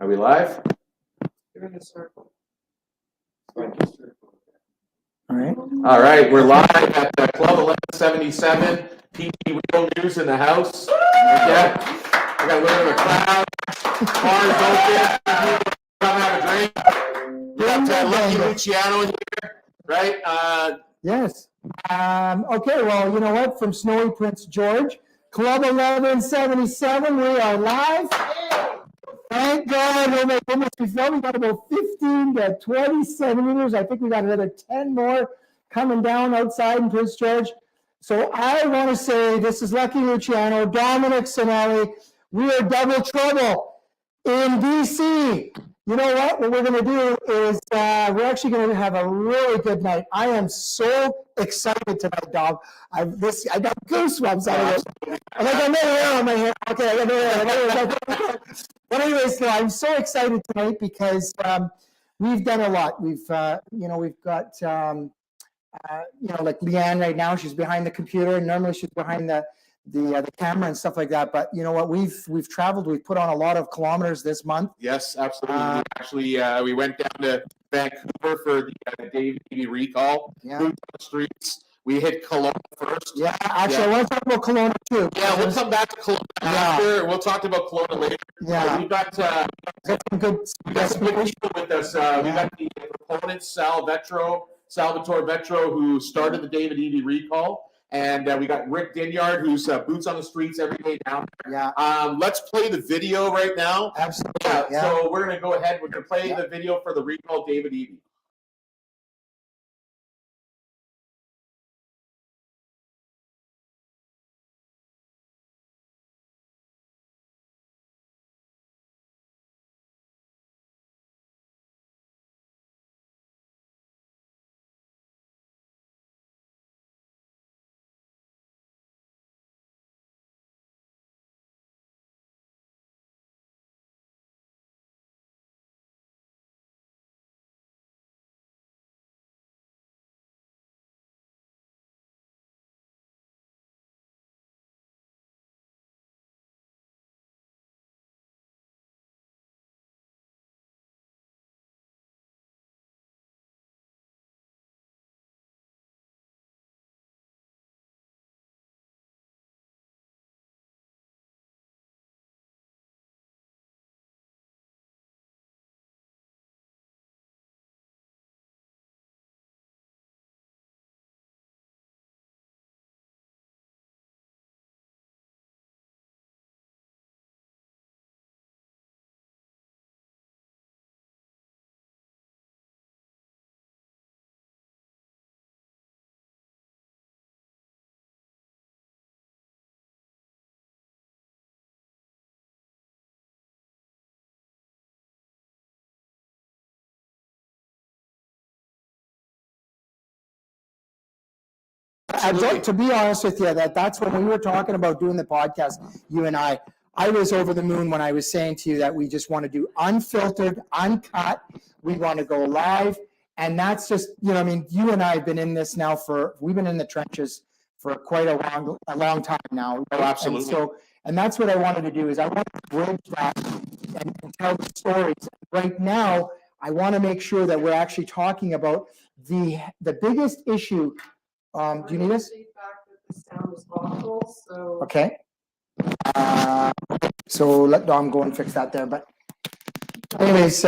Are we live? You're in a circle. All right, we're live at the Club 1177. PG Real News in the house. Yeah, I got a little bit of a crowd. Bars open. Come have a drink. We got Lucky Luciano in here, right? Yes. Okay, well, you know what? From snowy Prince George, Club 1177, we are live. Thank God. Oh my goodness, before we got about 15 to 20 centimeters. I think we got another 10 more coming down outside in Prince George. So I want to say this is Lucky Luciano, Dominic Sinelli. We are double trouble in BC. You know what? What we're going to do is we're actually going to have a really good night. I am so excited tonight, Dom. I got goosebumps out of it. I'm like, I know hair on my hair. Okay, I got no hair. But anyways, no, I'm so excited tonight because we've done a lot. We've got like Leanne right now. She's behind the computer. Normally she's behind the camera and stuff like that. But you know what? We've traveled. We've put on a lot of kilometers this month. Yes, absolutely. We went down to Vancouver for the David Eby Recall. Yeah. Moved on the streets. We hit Kelowna first. Yeah, actually, I want to talk about Kelowna too. Yeah, we'll come back to Kelowna after. We'll talk about Kelowna later. Yeah. We've got some good people with us. We got the proponent, Salvatore Vetro, who started the David Eby Recall. And we got Rick Dinyard, who's boots on the streets every day down there. Yeah. Let's play the video right now. Absolutely. Yeah. So we're going to go ahead. We're going to play the video for the Recall David Eby. To be honest with you, that's when we were talking about doing the podcast, you and I was over the moon when I was saying to you that we just want to do unfiltered, uncut. We want to go live. And that's just, you and I have been in this now we've been in the trenches for quite a long time now. Right? Oh, absolutely. And that's what I wanted to do is I want to bridge that and tell the stories. Right now, I want to make sure that we're actually talking about the biggest issue. Do you need us? Feedback that the sound is awful, so. Okay. So let Dom go and fix that there. But anyways,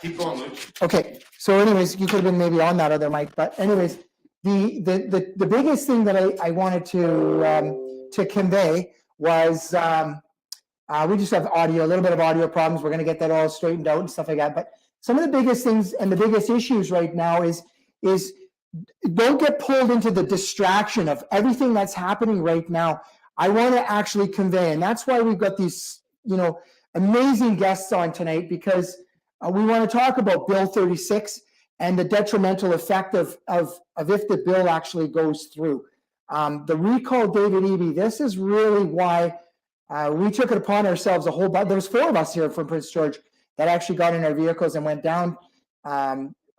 Keep going, Luke. okay. So anyways, you could have been maybe on that other mic. But anyways, the biggest thing that I wanted to convey was we just have a little bit of audio problems. We're going to get that all straightened out and stuff like that. But some of the biggest things and the biggest issues right now is don't get pulled into the distraction of everything that's happening right now. I want to actually convey, and that's why we've got these, amazing guests on tonight, because we want to talk about Bill 36 and the detrimental effect of if the bill actually goes through. The Recall David Eby, this is really why we took it upon ourselves there was 4 of us here from Prince George that actually got in our vehicles and went down.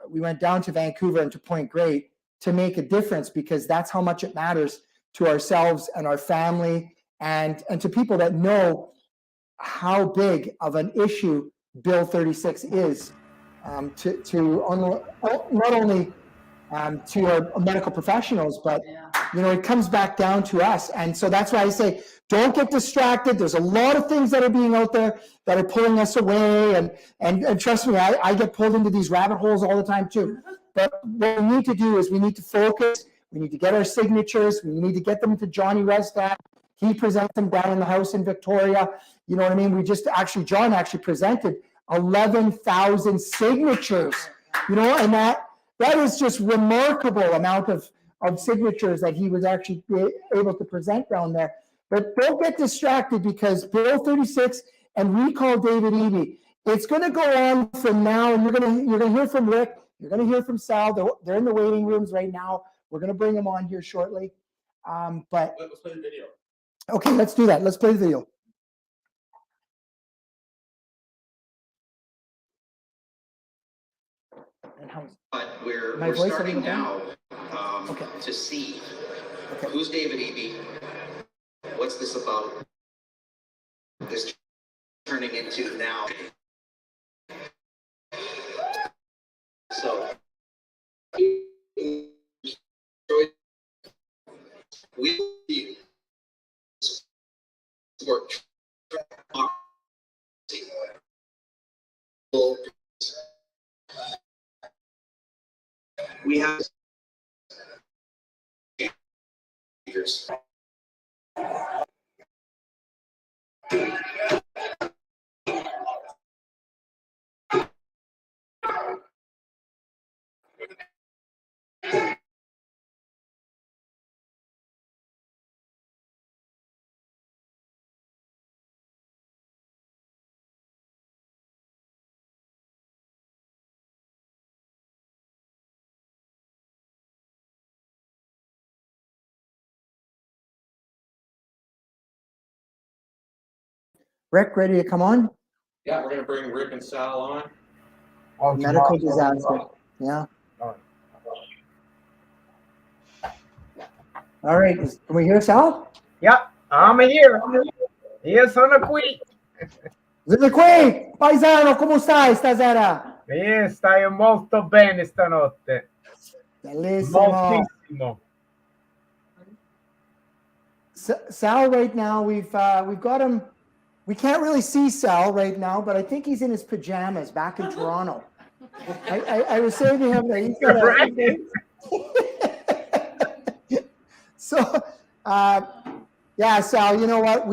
We went down to Vancouver and to Point Grey to make a difference, because that's how much it matters to ourselves and our family and to people that know how big of an issue Bill 36 is not only to our medical professionals, but it comes back down to us. And so that's why I say, don't get distracted. There's a lot of things that are being out there that are pulling us away. And trust me, I get pulled into these rabbit holes all the time too. But what we need to do is we need to focus. We need to get our signatures. We need to get them to Johnny Restat. He presents them down in the house in Victoria. You know what I mean? John actually presented 11,000 signatures, and that is just remarkable amount of signatures that he was actually able to present down there. But don't get distracted, because Bill 36 and Recall David Eby, it's going to go on from now, and you're going to hear from Rick, you're going to hear from Sal. They're in the waiting rooms right now. We're going to bring them on here shortly. But let's play the video. Okay, let's do that. Let's play the video. But we're voice starting already now Okay. to see Okay. who's David Eby, what's this about, this turning into now. So we work. We have years. Rick, ready to come on? Yeah, we're gonna bring Rick and Sal on. Medical disaster. Yeah. All right. Can we hear Sal? Yeah, I'm here. Io sono qui. Siete qui? Paisano, come stai stasera? Stai molto bene stanotte. Bellissimo. Moltissimo. Sal, right now, we've got him. We can't really see Sal right now, but I think he's in his pajamas back in Toronto. I was saying to him that he's got So, yeah, Sal, you know what?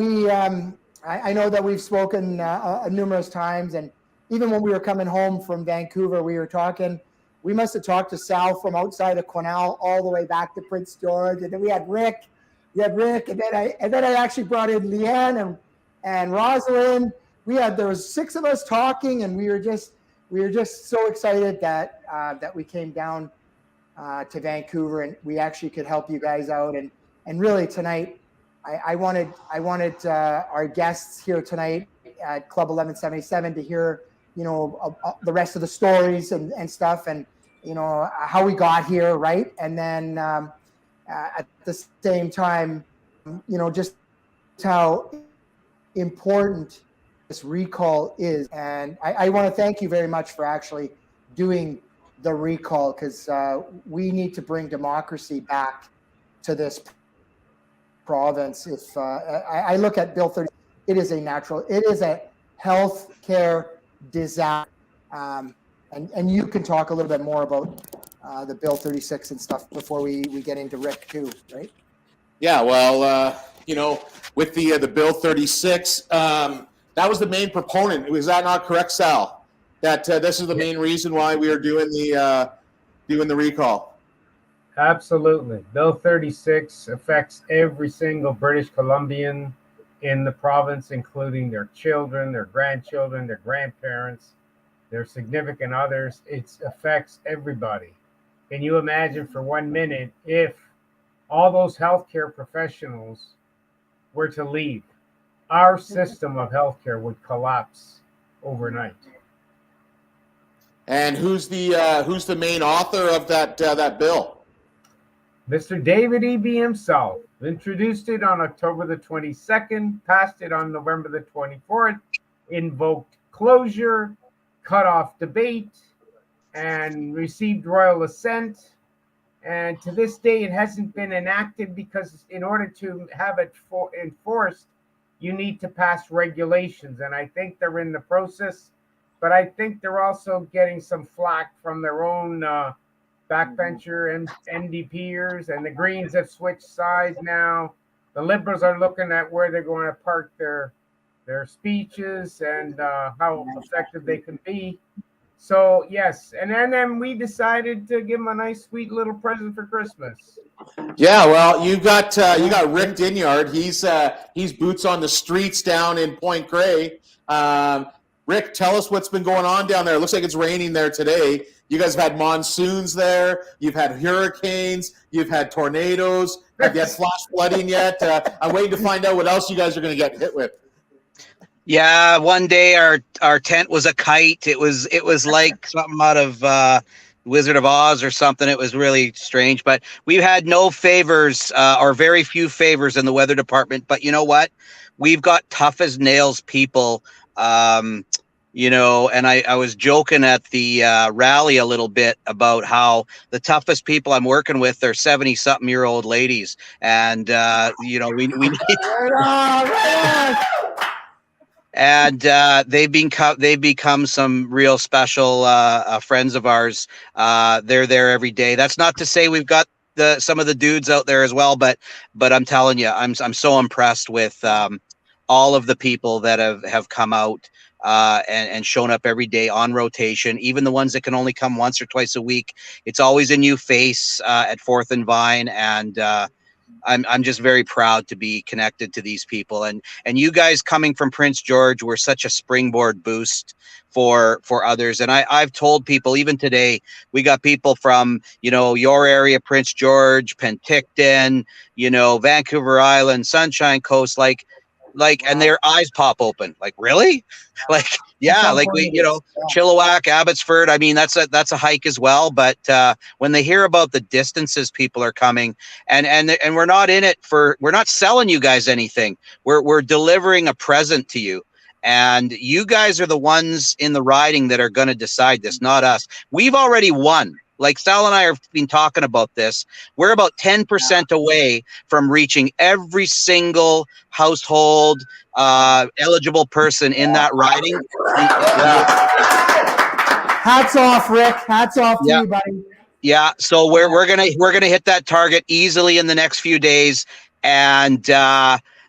I know that we've spoken numerous times, and even when we were coming home from Vancouver, we were talking. We must have talked to Sal from outside of Quesnel all the way back to Prince George, and then we had Rick, and then I actually brought in Leanne and Rosalind. There was 6 of us talking, and we were just so excited that we came down to Vancouver, and we actually could help you guys out. And really tonight, I wanted our guests here tonight at Club 1177 to hear the rest of the stories and stuff, and how we got here, right? And then at the same time, just how important this recall is. And I want to thank you very much for actually doing the recall, because we need to bring democracy back to this province. If I look at Bill 30, it is a health care disaster. And you can talk a little bit more about the Bill 36 and stuff before we get into Rick too, right? Yeah, well, with the Bill 36, that was the main proponent. Was that not correct, Sal? That this is the main reason why we are doing the recall. Absolutely. Bill 36 affects every single British Columbian in the province, including their children, their grandchildren, their grandparents, their significant others. It affects everybody. Can you imagine for 1 minute if all those healthcare professionals were to leave? Our system of healthcare would collapse overnight. And who's the main author of that bill? Mr. David Eby himself introduced it on October the 22nd, passed it on November the 24th, invoked closure, cut off debate, and received royal assent. And to this day, it hasn't been enacted because in order to have it enforced, you need to pass regulations. And I think they're in the process, but I think they're also getting some flack from their own backbencher and NDPers, and the Greens have switched sides now. The Liberals are looking at where they're going to park their speeches and how effective they can be. So yes, and then we decided to give him a nice, sweet little present for Christmas. Yeah, well, you got Rick Dinyard. He's boots on the streets down in Point Grey. Rick, tell us what's been going on down there. It looks like it's raining there today. You guys have had monsoons there. You've had hurricanes. You've had tornadoes. Have you had flash flooding yet? I'm waiting to find out what else you guys are going to get hit with. Yeah, one day our tent was a kite. It was like something out of Wizard of Oz or something. It was really strange. But we've had no favors or very few favors in the weather department. But you know what? We've got tough as nails people. You know, and I was joking at the rally a little bit about how the toughest people I'm working with are 70-something-year-old ladies, and you know, we need. And they've become some real special friends of ours. They're there every day. That's not to say we've got some of the dudes out there as well, but I'm telling you, I'm so impressed with all of the people that have come out and shown up every day on rotation. Even the ones that can only come once or twice a week. It's always a new face at 4th and Vine, and I'm just very proud to be connected to these people, and you guys coming from Prince George were such a springboard boost for others. And I've told people, even today, we got people from, you know, your area, Prince George, Penticton, you know, Vancouver Island, Sunshine Coast, like, and their eyes pop open, like, really? Like, yeah, like we, you know, Chilliwack, Abbotsford. I mean, that's a hike as well. But when they hear about the distances people are coming, and we're not in it we're not selling you guys anything. We're delivering a present to you, and you guys are the ones in the riding that are going to decide this, not us. We've already won. Like Sal and I have been talking about this. We're about 10% away from reaching every single household eligible person in that riding. Hats off, Rick. Hats off to you, buddy. Yeah. So we're gonna hit that target easily in the next few days, and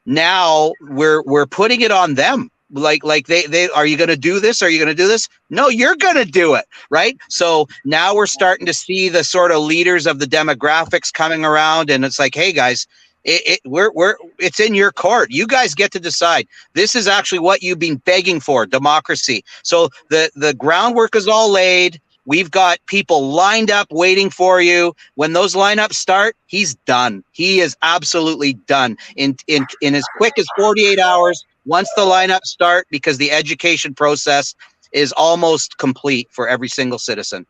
now we're putting it on them. Like they are you going to do this? Are you going to do this? No, you're going to do it. Right. So now we're starting to see the sort of leaders of the demographics coming around, and it's like, hey guys, it's in your court. You guys get to decide. This is actually what you've been begging for, democracy. So the groundwork is all laid. We've got people lined up waiting for you. When those lineups start, he's done. He is absolutely done in as quick as 48 hours. Once the lineups start, because the education process is almost complete for every single citizen.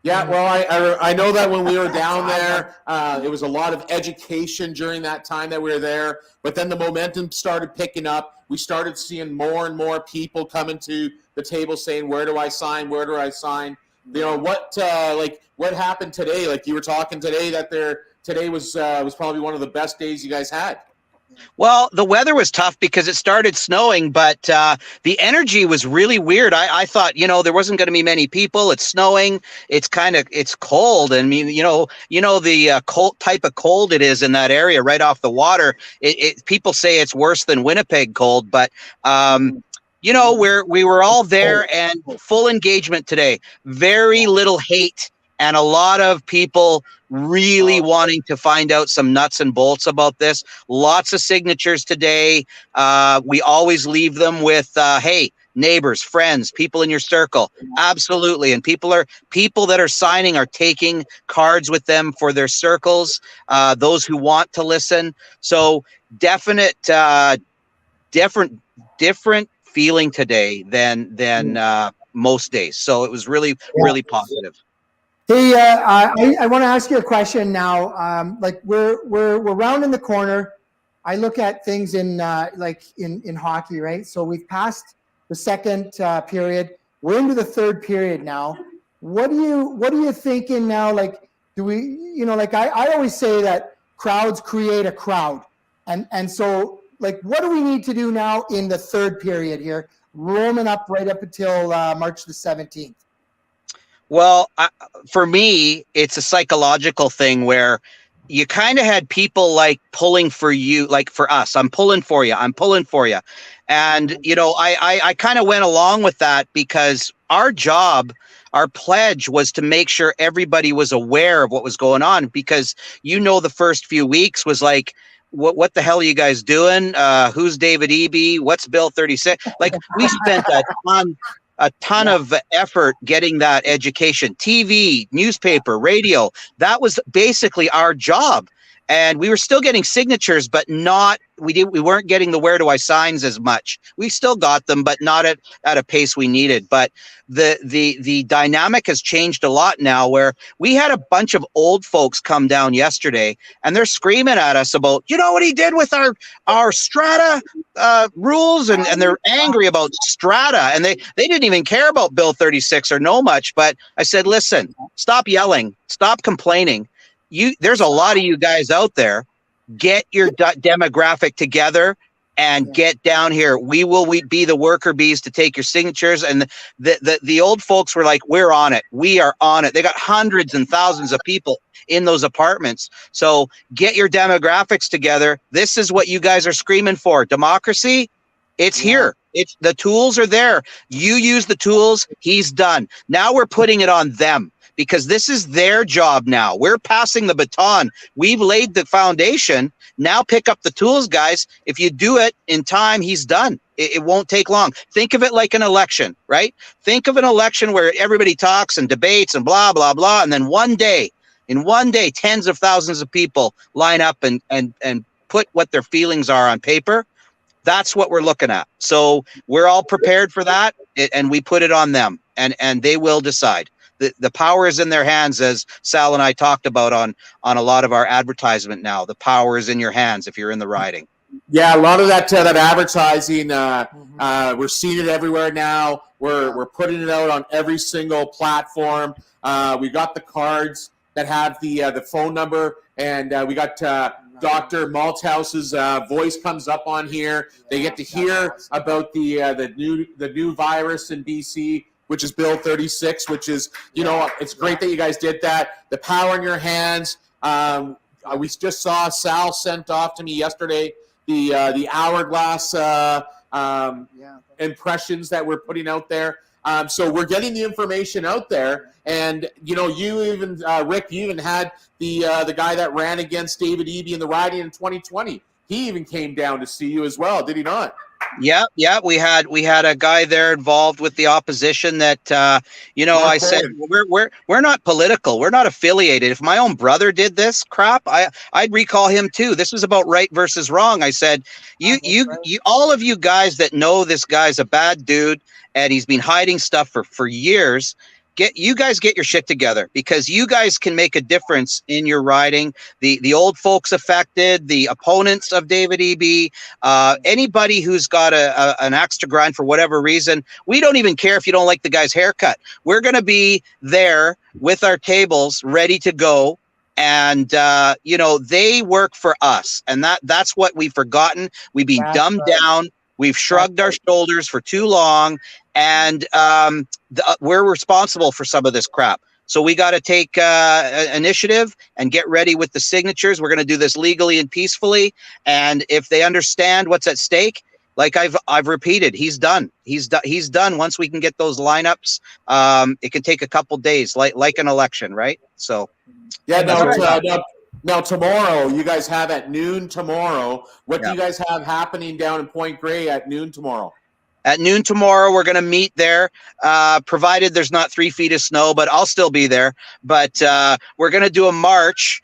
Yeah, well, I know that when we were down there, it was a lot of education during that time that we were there. But then the momentum started picking up. We started seeing more and more people coming to the table saying, "Where do I sign? Where do I sign?" You know, what happened today? Like you were talking today that today was probably one of the best days you guys had. Well, the weather was tough because it started snowing, but the energy was really weird. I thought, you know, there wasn't going to be many people. It's snowing. It's cold. I mean, you know the cold type of cold it is in that area right off the water. People say it's worse than Winnipeg cold, but you know, we were all there and full engagement today. Very little hate and a lot of people really wanting to find out some nuts and bolts about this. Lots of signatures today. We always leave them with, hey, neighbors, friends, people in your circle. Absolutely. And people that are signing are taking cards with them for their circles, those who want to listen. So different feeling today than most days. So it was really positive. Hey, I want to ask you a question now. Like we're rounding the corner. I look at things in like in hockey, right? So we've passed the second period. We're into the third period now. What are you thinking now? Like, do we, like I always say that crowds create a crowd. And so, like, what do we need to do now in the third period here, roaming up right up until March the 17th? Well, for me, it's a psychological thing where you kind of had people like pulling for you, like for us. I'm pulling for you. I'm pulling for you. And, I kind of went along with that because our job, our pledge was to make sure everybody was aware of what was going on, because, the first few weeks was like, what the hell are you guys doing? Who's David Eby? What's Bill 36? Like, we spent a ton of effort getting that education. TV, newspaper, radio. That was basically our job. And we were still getting signatures, but we weren't getting the where do I signs as much. We still got them, but not at a pace we needed. But the dynamic has changed a lot now, where we had a bunch of old folks come down yesterday and they're screaming at us about, what he did with our strata rules, and they're angry about strata, and they didn't even care about Bill 36 or know much. But I said, listen, stop yelling, stop complaining. There's a lot of you guys out there. Get your demographic together and get down here. We be the worker bees to take your signatures. And the old folks were like, we're on it. We are on it. They got hundreds and thousands of people in those apartments. So get your demographics together. This is what you guys are screaming for. Democracy. It's here. The tools are there. You use the tools. He's done. Now we're putting it on them, because this is their job now. We're passing the baton. We've laid the foundation. Now pick up the tools, guys. If you do it in time, he's done. It won't take long. Think of it like an election, right? Think of an election where everybody talks and debates and blah, blah, blah. And then in one day, tens of thousands of people line up and put what their feelings are on paper. That's what we're looking at. So we're all prepared for that, and we put it on them, and they will decide. The power is in their hands, as Sal and I talked about on a lot of our advertisement now. The power is in your hands if you're in the riding. Yeah, a lot of that advertising, we're seeing it everywhere now. We're putting it out on every single platform. We got the cards that have the phone number, and we got Dr. Malthouse's voice comes up on here. They get to hear about the new virus in BC, which is Bill 36, which is, it's great that you guys did that. The power in your hands. We just saw Sal sent off to me yesterday the hourglass impressions that we're putting out there. So we're getting the information out there. And, you even, Rick, you even had the guy that ran against David Eby in the riding in 2020. He even came down to see you as well, did he not? Yeah. We had a guy there involved with the opposition that, I said, we're not political. We're not affiliated. If my own brother did this crap, I'd recall him too. This was about right versus wrong. I said, you, all of you guys that know this guy's a bad dude and he's been hiding stuff for years. Get your shit together, because you guys can make a difference in your riding. The old folks affected, the opponents of David Eby, anybody who's got an axe to grind for whatever reason. We don't even care if you don't like the guy's haircut. We're going to be there with our tables ready to go. And, they work for us. And that's what we've forgotten. We've been dumbed down. We've shrugged our shoulders for too long, and we're responsible for some of this crap. So we got to take initiative and get ready with the signatures. We're going to do this legally and peacefully. And if they understand what's at stake, like I've repeated, he's done. He's done. Once we can get those lineups, it can take a couple days, like an election, right? So yeah. Now tomorrow, you guys have at noon tomorrow. What do you guys have happening down in Point Grey at noon tomorrow? At noon tomorrow, we're going to meet there, provided there's not 3 feet of snow, but I'll still be there. But we're going to do a march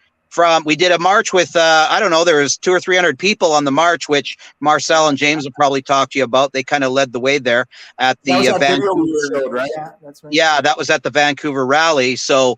we did a march with, I don't know, there was 200 or 300 people on the march, which Marcel and James will probably talk to you about. They kind of led the way there at That was the that video we Vancouver. showed, right? Yeah, that's right. Yeah, that was at the Vancouver rally. So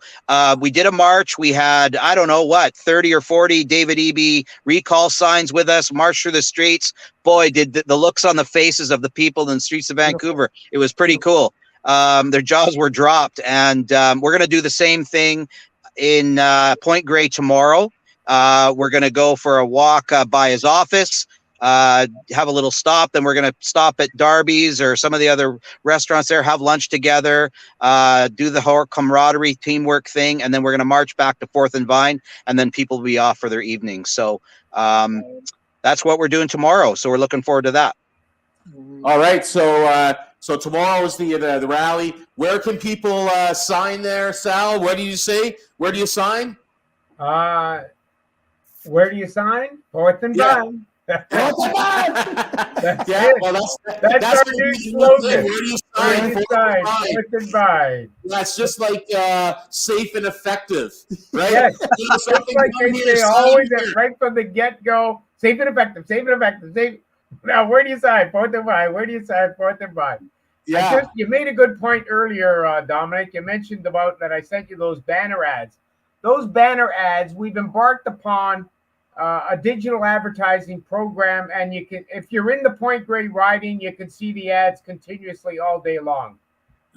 we did a march. We had, I don't know what, 30 or 40 David Eby recall signs with us, marched through the streets. Boy, did the looks on the faces of the people in the streets of Vancouver. It was pretty cool. Their jaws were dropped. And we're going to do the same thing in Point Grey tomorrow. We're going to go for a walk by his office. Have a little stop, then we're going to stop at Darby's or some of the other restaurants there, have lunch together, do the whole camaraderie teamwork thing, and then we're going to march back to 4th and Vine, and then people will be off for their evening. So that's what we're doing tomorrow. So we're looking forward to that. All right, so tomorrow is the rally. Where can people sign there, Sal? What do you say? Where do you sign? Where do you sign? 4th and Yeah. Vine. Oh, That's Yeah, it. well, That's that's our gonna new be the slogan. thing. Where do you Where sign? do you Fourth and sign? Vine. 4th and Vine. That's just like safe and effective, right? Yes. You know, Just something like down they here, say sign always here. right from the get-go, safe and effective, safe and effective, safe. Now, where do you sign? 4th and Vine. Where do you sign? 4th and Vine. Yeah. You made a good point earlier, Dominic. You mentioned about that I sent you those banner ads. Those banner ads, we've embarked upon a digital advertising program, and you can, if you're in the Point Grey riding, you can see the ads continuously all day long.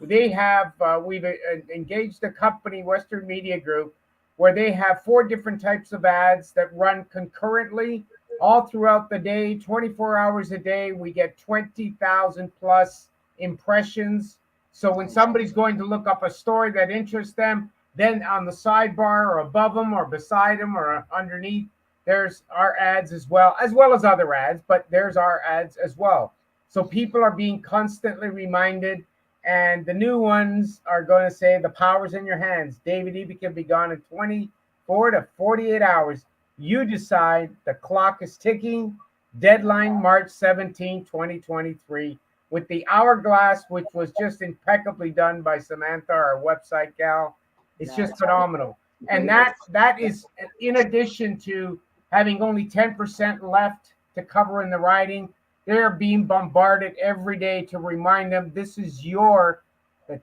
They have, we've engaged a company, Western Media Group, where they have 4 different types of ads that run concurrently all throughout the day, 24 hours a day. We get 20,000 plus impressions. So when somebody's going to look up a story that interests them, then on the sidebar or above them or beside them or underneath, there's our ads as well as other ads, but there's our ads as well. So people are being constantly reminded, and the new ones are going to say the power's in your hands. David Eby can be gone in 24 to 48 hours. You decide. The clock is ticking. Deadline March 17, 2023. With the hourglass, which was just impeccably done by Samantha, our website gal. It's just phenomenal. And that is in addition to having only 10% left to cover in the riding. They're being bombarded every day to remind them this is the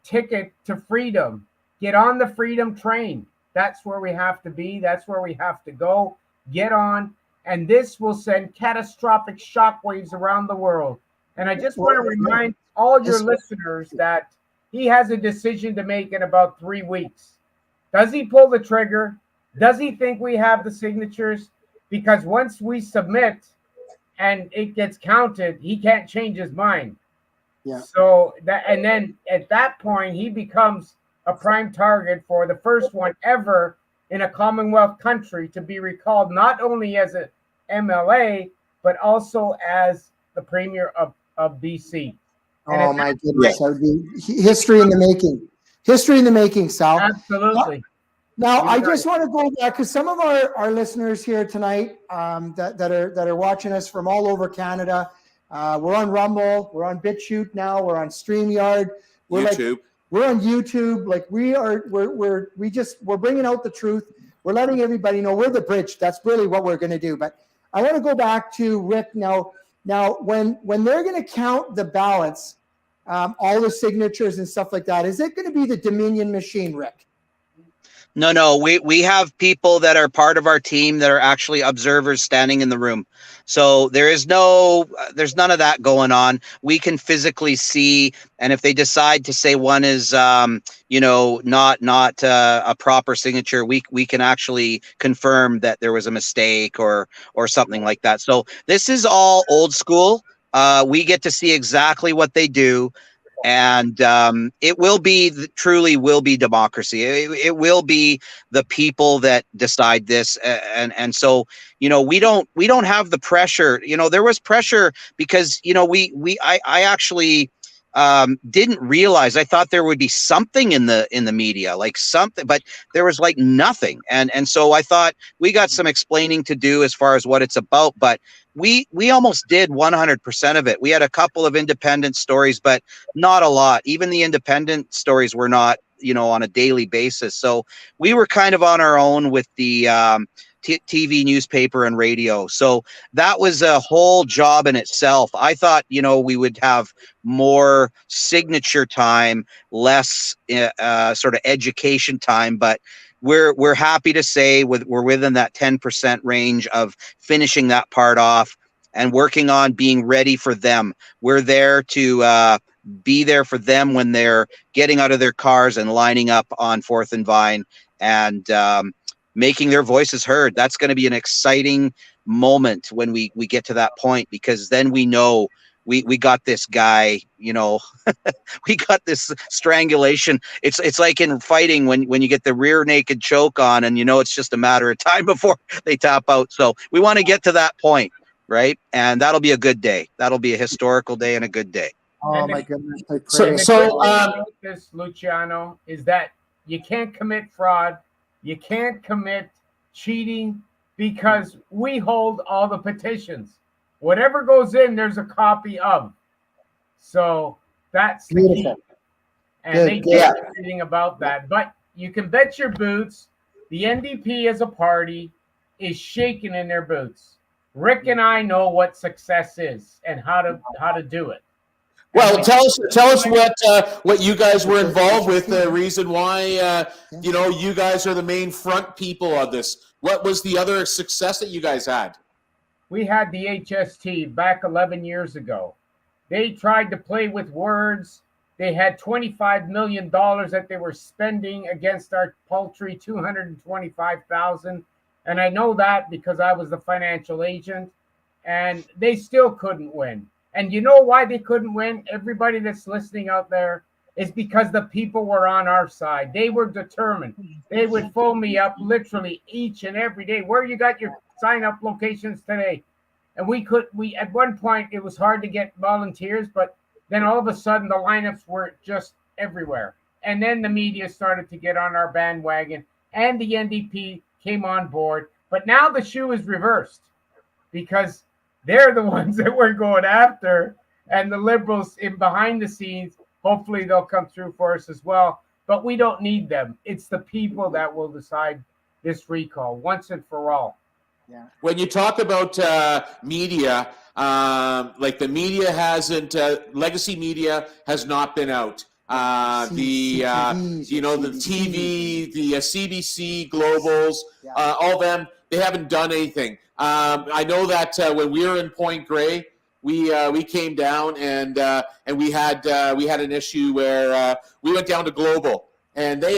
ticket to freedom. Get on the freedom train. That's where we have to be. That's where we have to go. Get on. And this will send catastrophic shockwaves around the world. And I just want to remind all your listeners that he has a decision to make in about 3 weeks. Does he pull the trigger? Does he think we have the signatures? Because once we submit and it gets counted, he can't change his mind. Yeah. So and then at that point, he becomes a prime target for the first one ever in a Commonwealth country to be recalled, not only as an MLA, but also as the Premier of BC. Oh my goodness, that would be history in the making. History in the making, Sal. Absolutely. Now, I just want to go back because some of our listeners here tonight that are watching us from all over Canada, we're on Rumble, we're on BitChute now, we're on StreamYard, we're on YouTube. Like we're bringing out the truth. We're letting everybody know we're the bridge. That's really what we're going to do. But I want to go back to Rick now. Now, when they're going to count the ballots, all the signatures and stuff like that, is it going to be the Dominion machine, Rick? No, we have people that are part of our team that are actually observers standing in the room. So there's none of that going on. We can physically see, and if they decide to say one is, not a proper signature, we can actually confirm that there was a mistake or something like that. So this is all old school. We get to see exactly what they do. And it will be truly will be democracy. It will be the people that decide this, and so we don't have the pressure. There was pressure because I actually didn't realize. I thought there would be something in the media, like something, but there was like nothing. And so I thought we got some explaining to do as far as what it's about, but we almost did 100% of it. We had a couple of independent stories, but not a lot. Even the independent stories were not on a daily basis. So we were kind of on our own with the TV, newspaper, and radio. So that was a whole job in itself. I thought, we would have more signature time, less sort of education time, but we're happy to say we're within that 10% range of finishing that part off and working on being ready for them. We're there to be there for them when they're getting out of their cars and lining up on 4th and Vine and making their voices heard. That's going to be an exciting moment when we get to that point, because then we know we got this guy, we got this strangulation. It's like in fighting when you get the rear naked choke on and it's just a matter of time before they tap out. So we want to get to that point, right? And that'll be a good day. That'll be a historical day and a good day. Oh my goodness! I So- pray. so, this, Luciano, is that you can't commit fraud, you can't commit cheating, because we hold all the petitions. Whatever goes in, there's a copy of. So that's the key. Beautiful. And Good, they good. did everything about that. But you can bet your boots, the NDP as a party is shaking in their boots. Rick and I know what success is and how to do it. Well, tell us what you guys were involved with. The reason why you guys are the main front people of this. What was the other success that you guys had? We had the HST back 11 years ago. They tried to play with words. They had $25 million that they were spending against our paltry $225,000. And I know that because I was the financial agent, and they still couldn't win. And you know why they couldn't win? Everybody that's listening out there, is because the people were on our side. They were determined. They would phone me up literally each and every day. Where you got your sign up locations today? And we at one point it was hard to get volunteers, but then all of a sudden the lineups were just everywhere. And then the media started to get on our bandwagon, and the NDP came on board. But now the shoe is reversed, because they're the ones that we're going after, and the Liberals in behind the scenes, hopefully they'll come through for us as well. But we don't need them. It's the people that will decide this recall once and for all. Yeah. When you talk about media, like the media hasn't, legacy media has not been out. The TV, the CBC, Globals, all them, they haven't done anything. I know that when we were in Point Grey, we came down and we had an issue where we went down to Global, and they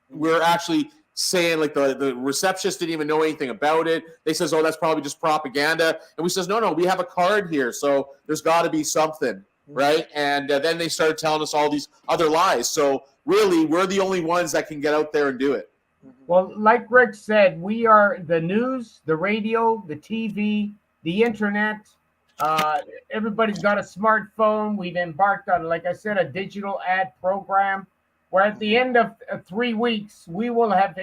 were actually saying, like, the receptionist didn't even know anything about it. They says, oh, that's probably just propaganda. And we says, no, we have a card here, so there's got to be something, right? And then they started telling us all these other lies. So really, we're the only ones that can get out there and do it. Well, like Rick said, we are the news, the radio, the TV, the internet. Everybody's got a smartphone. We've embarked on, like I said, a digital ad program, where at the end of 3 weeks, we will have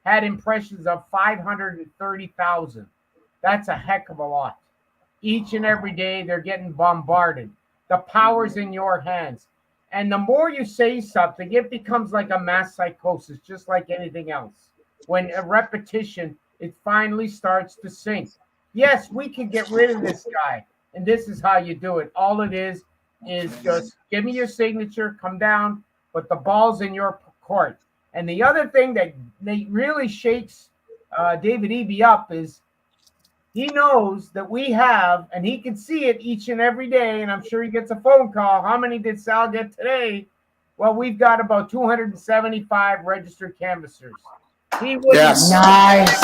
had impressions of 530,000. That's a heck of a lot. Each and every day, they're getting bombarded. The power's in your hands. And the more you say something, it becomes like a mass psychosis, just like anything else. When a repetition, it finally starts to sink. Yes, we can get rid of this guy, and this is how you do it. All it is just give me your signature, come down, but the ball's in your court. And the other thing that really shakes David Eby up is he knows that we have, and he can see it each and every day, and I'm sure he gets a phone call. How many did Sal get today? Well, we've got about 275 registered canvassers. He was Nice.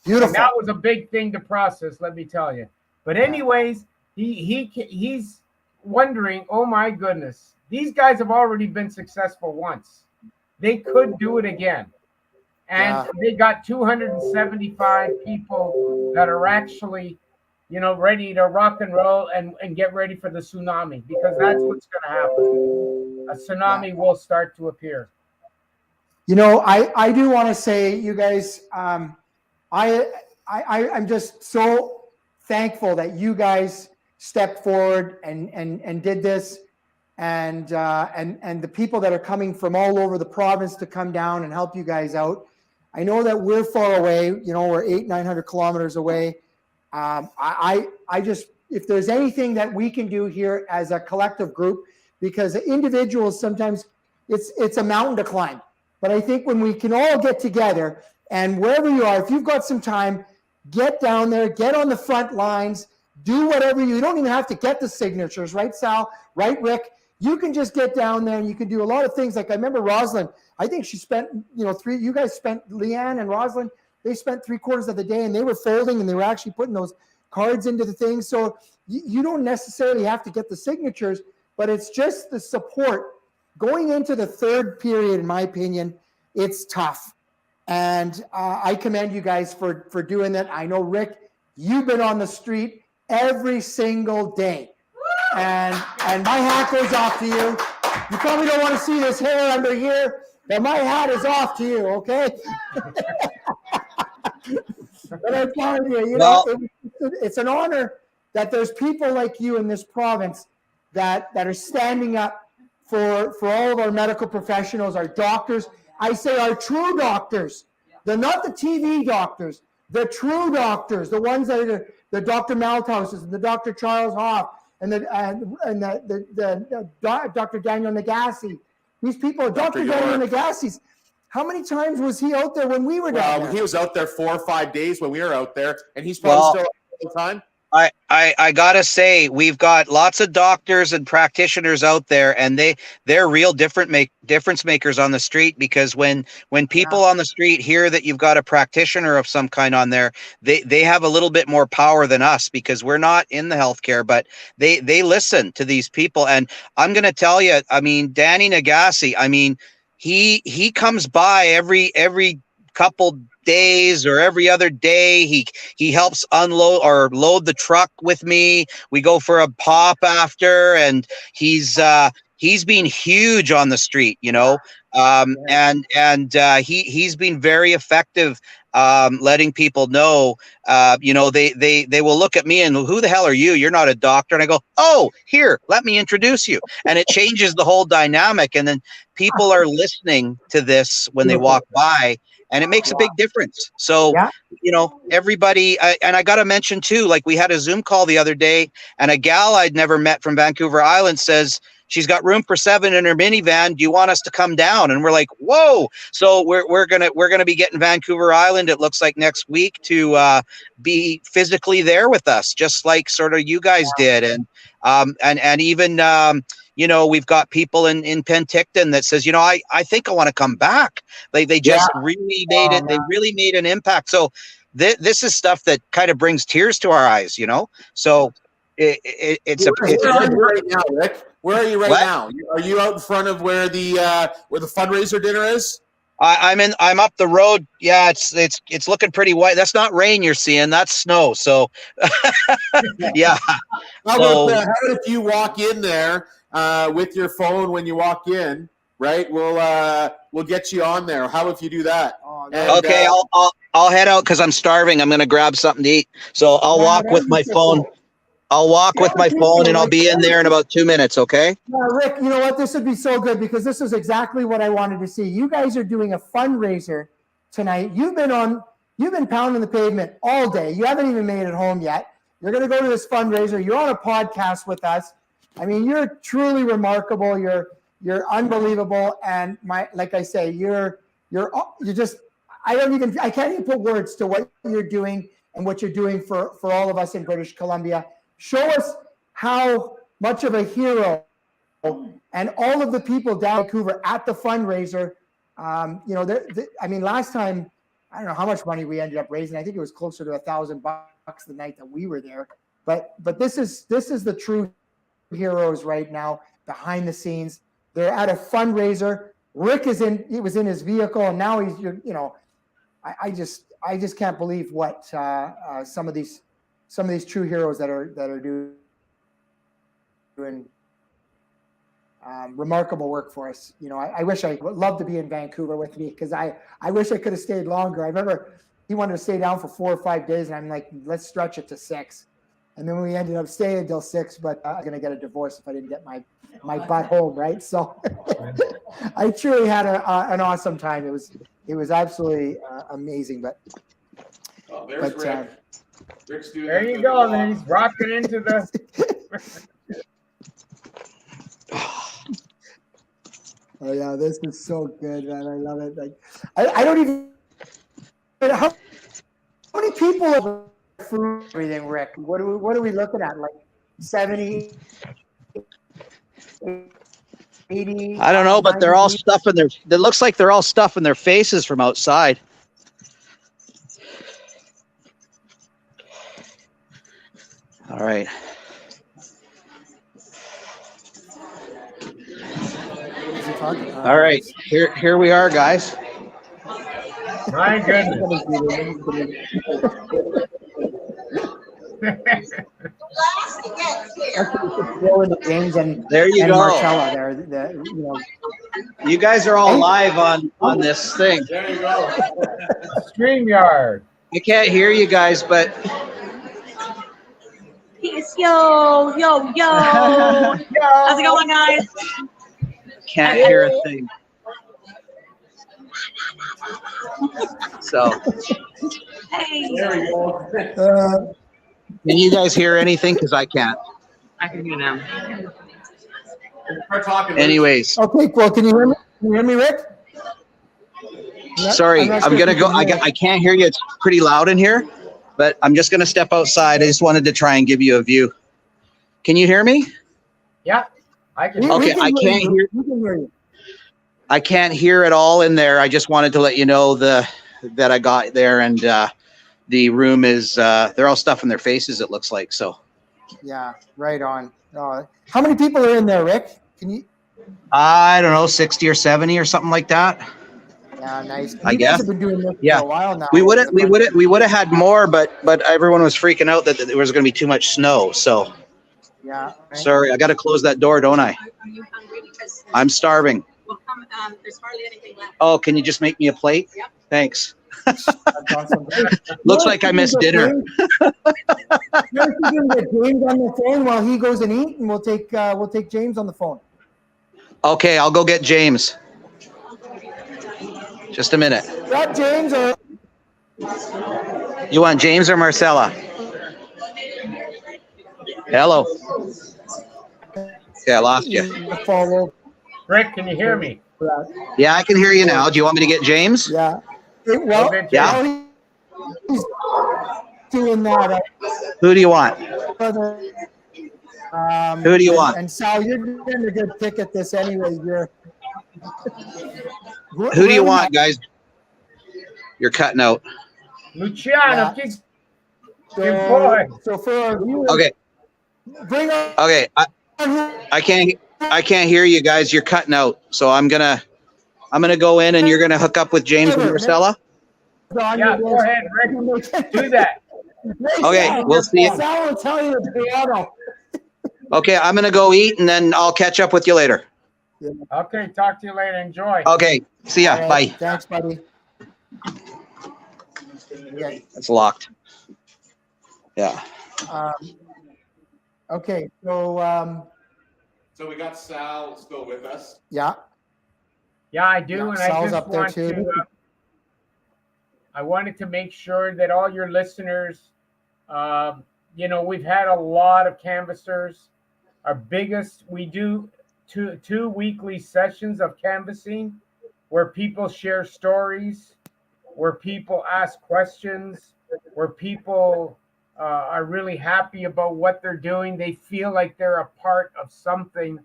Beautiful. And that was a big thing to process, let me tell you. But anyways, he's wondering, oh my goodness, these guys have already been successful once. They could do it again. And they got 275 people that are actually, ready to rock and roll and get ready for the tsunami, because that's what's going to happen. A tsunami will start to appear. I do want to say, you guys, I'm just so thankful that you guys stepped forward and did this. and the people that are coming from all over the province to come down and help you guys out. I know that we're far away, we're 900 kilometers away. I just, if there's anything that we can do here as a collective group, because individuals, sometimes it's a mountain to climb. But I think when we can all get together, and wherever you are, if you've got some time, get down there, get on the front lines, do whatever you don't even have to get the signatures, right, Sal? Right, Rick? You can just get down there and you can do a lot of things. Like I remember Rosalind, I think she spent, you guys spent, Leanne and Rosalind, they spent 3/4 of the day and they were folding and they were actually putting those cards into the things. So you don't necessarily have to get the signatures, but it's just the support. Going into the third period, in my opinion, it's tough. And I commend you guys for doing that. I know, Rick, you've been on the street every single day. And my hat goes off to you. You probably don't want to see this hair under here, but my hat is off to you, okay? But I'm telling you, it's an honor that there's people like you in this province that are standing up for all of our medical professionals, our doctors. I say our true doctors. They're not the TV doctors. The true doctors, the ones that are the Dr. Malthouses and the Dr. Charles Hoff and the Dr. Daniel Nagassi. These people, Dr. Daniel Nagassi. How many times was he out there when we were down there? He was out there 4 or 5 days when we were out there, and he's probably still out all the time. I gotta say, we've got lots of doctors and practitioners out there, and they're real difference makers on the street, because when people on the street hear that you've got a practitioner of some kind on there, they have a little bit more power than us, because we're not in the healthcare, but they listen to these people. And I'm gonna tell you, I mean, Danny Nagassi, I mean, he comes by every couple days or every other day. He helps unload or load the truck with me. We go for a pop after, and he's been huge on the street, and he's been very effective, letting people know, they will look at me and, who the hell are you? You're not a doctor. And I go, oh, here, let me introduce you. And it changes the whole dynamic. And then people are listening to this when they walk by, and it makes a big difference. So, everybody, and I got to mention too, like we had a Zoom call the other day, and a gal I'd never met from Vancouver Island says she's got room for 7 in her minivan. Do you want us to come down? And we're like, whoa. So we're gonna be getting Vancouver Island, it looks like, next week to be physically there with us, just like sort of you guys did. And even we've got people in Penticton that says, I think I want to come back. They just really made it. They really made an impact. So this is stuff that kind of brings tears to our eyes, So it's Where are you right now, Rick? Where are you right now? Are you out in front of where the fundraiser dinner is? I'm up the road. Yeah, it's looking pretty white. That's not rain you're seeing. That's snow. So yeah. How about if you walk in there with your phone when you walk in, right? We'll get you on there. How if you do that? Okay, I'll head out because I'm starving. I'm gonna grab something to eat. So I'll walk with my phone. I'll walk with my phone, and I'll be in there in about 2 minutes, okay? Rick, you know what? This would be so good, because this is exactly what I wanted to see. You guys are doing a fundraiser tonight. You've been pounding the pavement all day. You haven't even made it home yet. You're going to go to this fundraiser. You're on a podcast with us. I mean, you're truly remarkable. You're unbelievable. And like I say, you're just, I can't even put words to what you're doing and what you're doing for all of us in British Columbia. Show us how much of a hero, and all of the people down in Vancouver at the fundraiser. Last time, I don't know how much money we ended up raising. I think it was closer to $1,000 the night that we were there. But this is the true heroes right now behind the scenes. They're at a fundraiser. Rick he was in his vehicle, and now he's, I just can't believe what some of these true heroes that are doing remarkable work for us. I wish I would love to be in Vancouver with me, because I wish I could have stayed longer. I remember he wanted to stay down for 4 or 5 days, and I'm like, let's stretch it to 6. And then we ended up staying until 6, but I'm going to get a divorce if I didn't get my butt home, right? So I truly had an awesome time. It was absolutely amazing. But Oh, there's But, Rick. Rick's doing There the- you the go. walk. Then he's rocking into the. oh yeah, this is so good, man. I love it. Like I don't even how many people are food everything, Rick? What are we looking at? Like 70, 80? I don't know, but they're all 90? stuffing their. It looks like they're all stuffing their faces from outside. All right. Is he talking? All right. Here we are, guys. My goodness. Go into James and There you and go. Marcella there. You guys are all live on this thing. There you go. StreamYard. I can't hear you guys, but Peace, yo. How's it going, guys? can't hear a thing. So, Hey. There we go. can you guys hear anything? Because I can't. I can hear now. Start talking. Anyways, Okay, well, can you hear me? Can you hear me, Rick? sorry, not I'm sure gonna if you go. can hear I can't hear you. It's pretty loud in here, but I'm just gonna step outside. I just wanted to try and give you a view. Can you hear me? Yeah, I can. Okay, I can't hear. We can hear you. I can't hear at all in there. I just wanted to let you know that I got there, and the room is they're all stuffing their faces. It looks like so. Yeah, right on. How many people are in there, Rick? Can you? I don't know, 60 or 70 or something like that. Yeah, nice. I You guys guess. have been doing this Yeah. for a while now. We would have had more, but everyone was freaking out that there was going to be too much snow. So Yeah. Right. sorry, I got to close that door, don't I? Are you hungry? Because I'm starving. we'll come, there's hardly anything left. Oh, can you just make me a plate? Yep. Thanks. That's awesome. Looks like I missed dinner. James get James on the phone while he goes and eat, and we'll take James on the phone. Okay, I'll go get James. Just a minute. Got James or You want James or Marcella? Hello. Yeah, I lost you. follow? Rick, can you hear me? Yeah, I can hear you now. Do you want me to get James? Yeah. Well, Okay, Yeah. while he's doing that. Who do you want? Who do you want? And Sal, you're getting a good pick at this anyway. Who do you want, guys? You're cutting out. Luciano, Yeah. good boy. So for our viewers, Okay. bring on Okay. I can't hear you guys. You're cutting out. So I'm gonna go in and you're gonna hook up with James and Marcella. Yeah, go ahead, Rick. Do that. Okay, we'll see you. Sal will tell you the piano. Okay, I'm gonna go eat and then I'll catch up with you later. Okay, talk to you later. Enjoy. Okay. See ya. All right, Bye. Thanks, buddy. Okay. It's locked. Yeah. Okay. So So we got Sal still with us. yeah. Yeah, I do, Yeah, and Sal's I just up there want too. to. I wanted to make sure that all your listeners, we've had a lot of canvassers. Our biggest, we do two weekly sessions of canvassing, where people share stories, where people ask questions, where people are really happy about what they're doing. They feel like they're a part of something,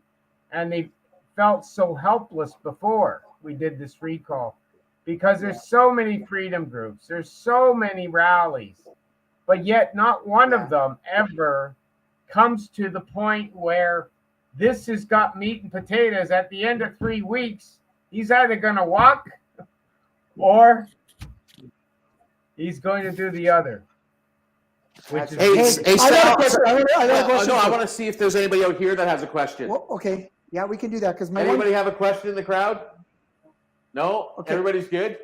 and they felt so helpless before we did this recall, because there's so many freedom groups, there's so many rallies, but yet not one of them ever comes to the point where this has got meat and potatoes. At the end of 3 weeks, he's either going to walk or he's going to do the other. Which is Hey, I got a Sal. question. I got a question. No, I want to see if there's anybody out here that has a question. Well, okay. Yeah, we can do that because my Anybody have a question in the crowd? No? Okay. Everybody's good?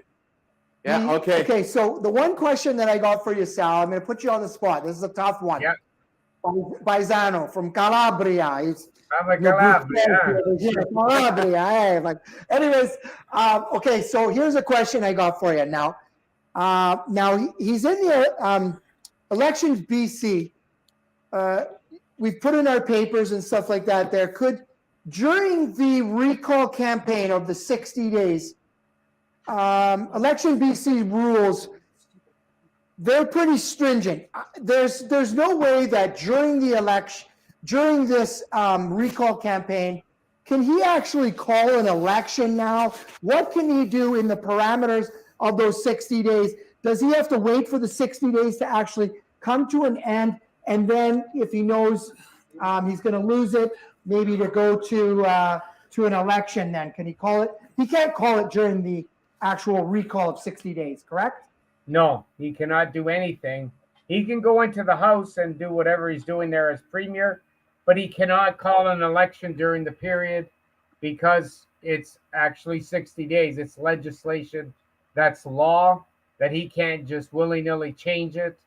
Yeah, okay. Okay, so the one question that I got for you, Sal, I'm going to put you on the spot. This is a tough one. Yeah. Paisano from Calabria. He's I'm a Calabria. Yeah, Calabria. Hey, like, anyways, okay. So here's a question I got for you now. He's in the elections BC. We've put in our papers and stuff like that. There could, during the recall campaign of the 60 days, election BC rules, they're pretty stringent. There's no way that during the election, during this recall campaign, can he actually call an election now? What can he do in the parameters of those 60 days? Does he have to wait for the 60 days to actually come to an end? And then if he knows he's going to lose it, maybe to go to an election, then can he call it? He can't call it during the actual recall of 60 days, correct? No, he cannot do anything. He can go into the House and do whatever he's doing there as premier, but he cannot call an election during the period because it's actually 60 days. It's legislation. That's law that he can't just willy-nilly change it.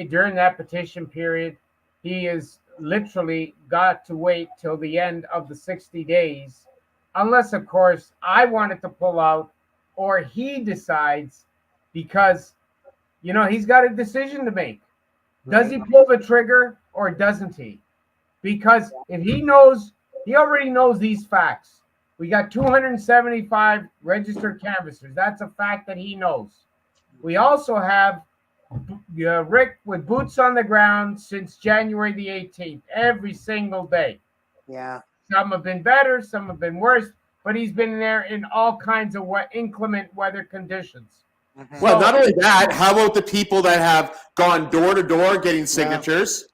During that petition period, he is literally got to wait till the end of the 60 days, unless, of course, I wanted to pull out or he decides, because, you know, he's got a decision to make. Does he pull the trigger or doesn't he? Because if he knows, he already knows these facts. We got 275 registered canvassers. That's a fact that he knows. We also have Rick with boots on the ground since January the 18th, every single day. Yeah. Some have been better, some have been worse, but he's been there in all kinds of inclement weather conditions. Well, not only that, how about the people that have gone door to door getting signatures?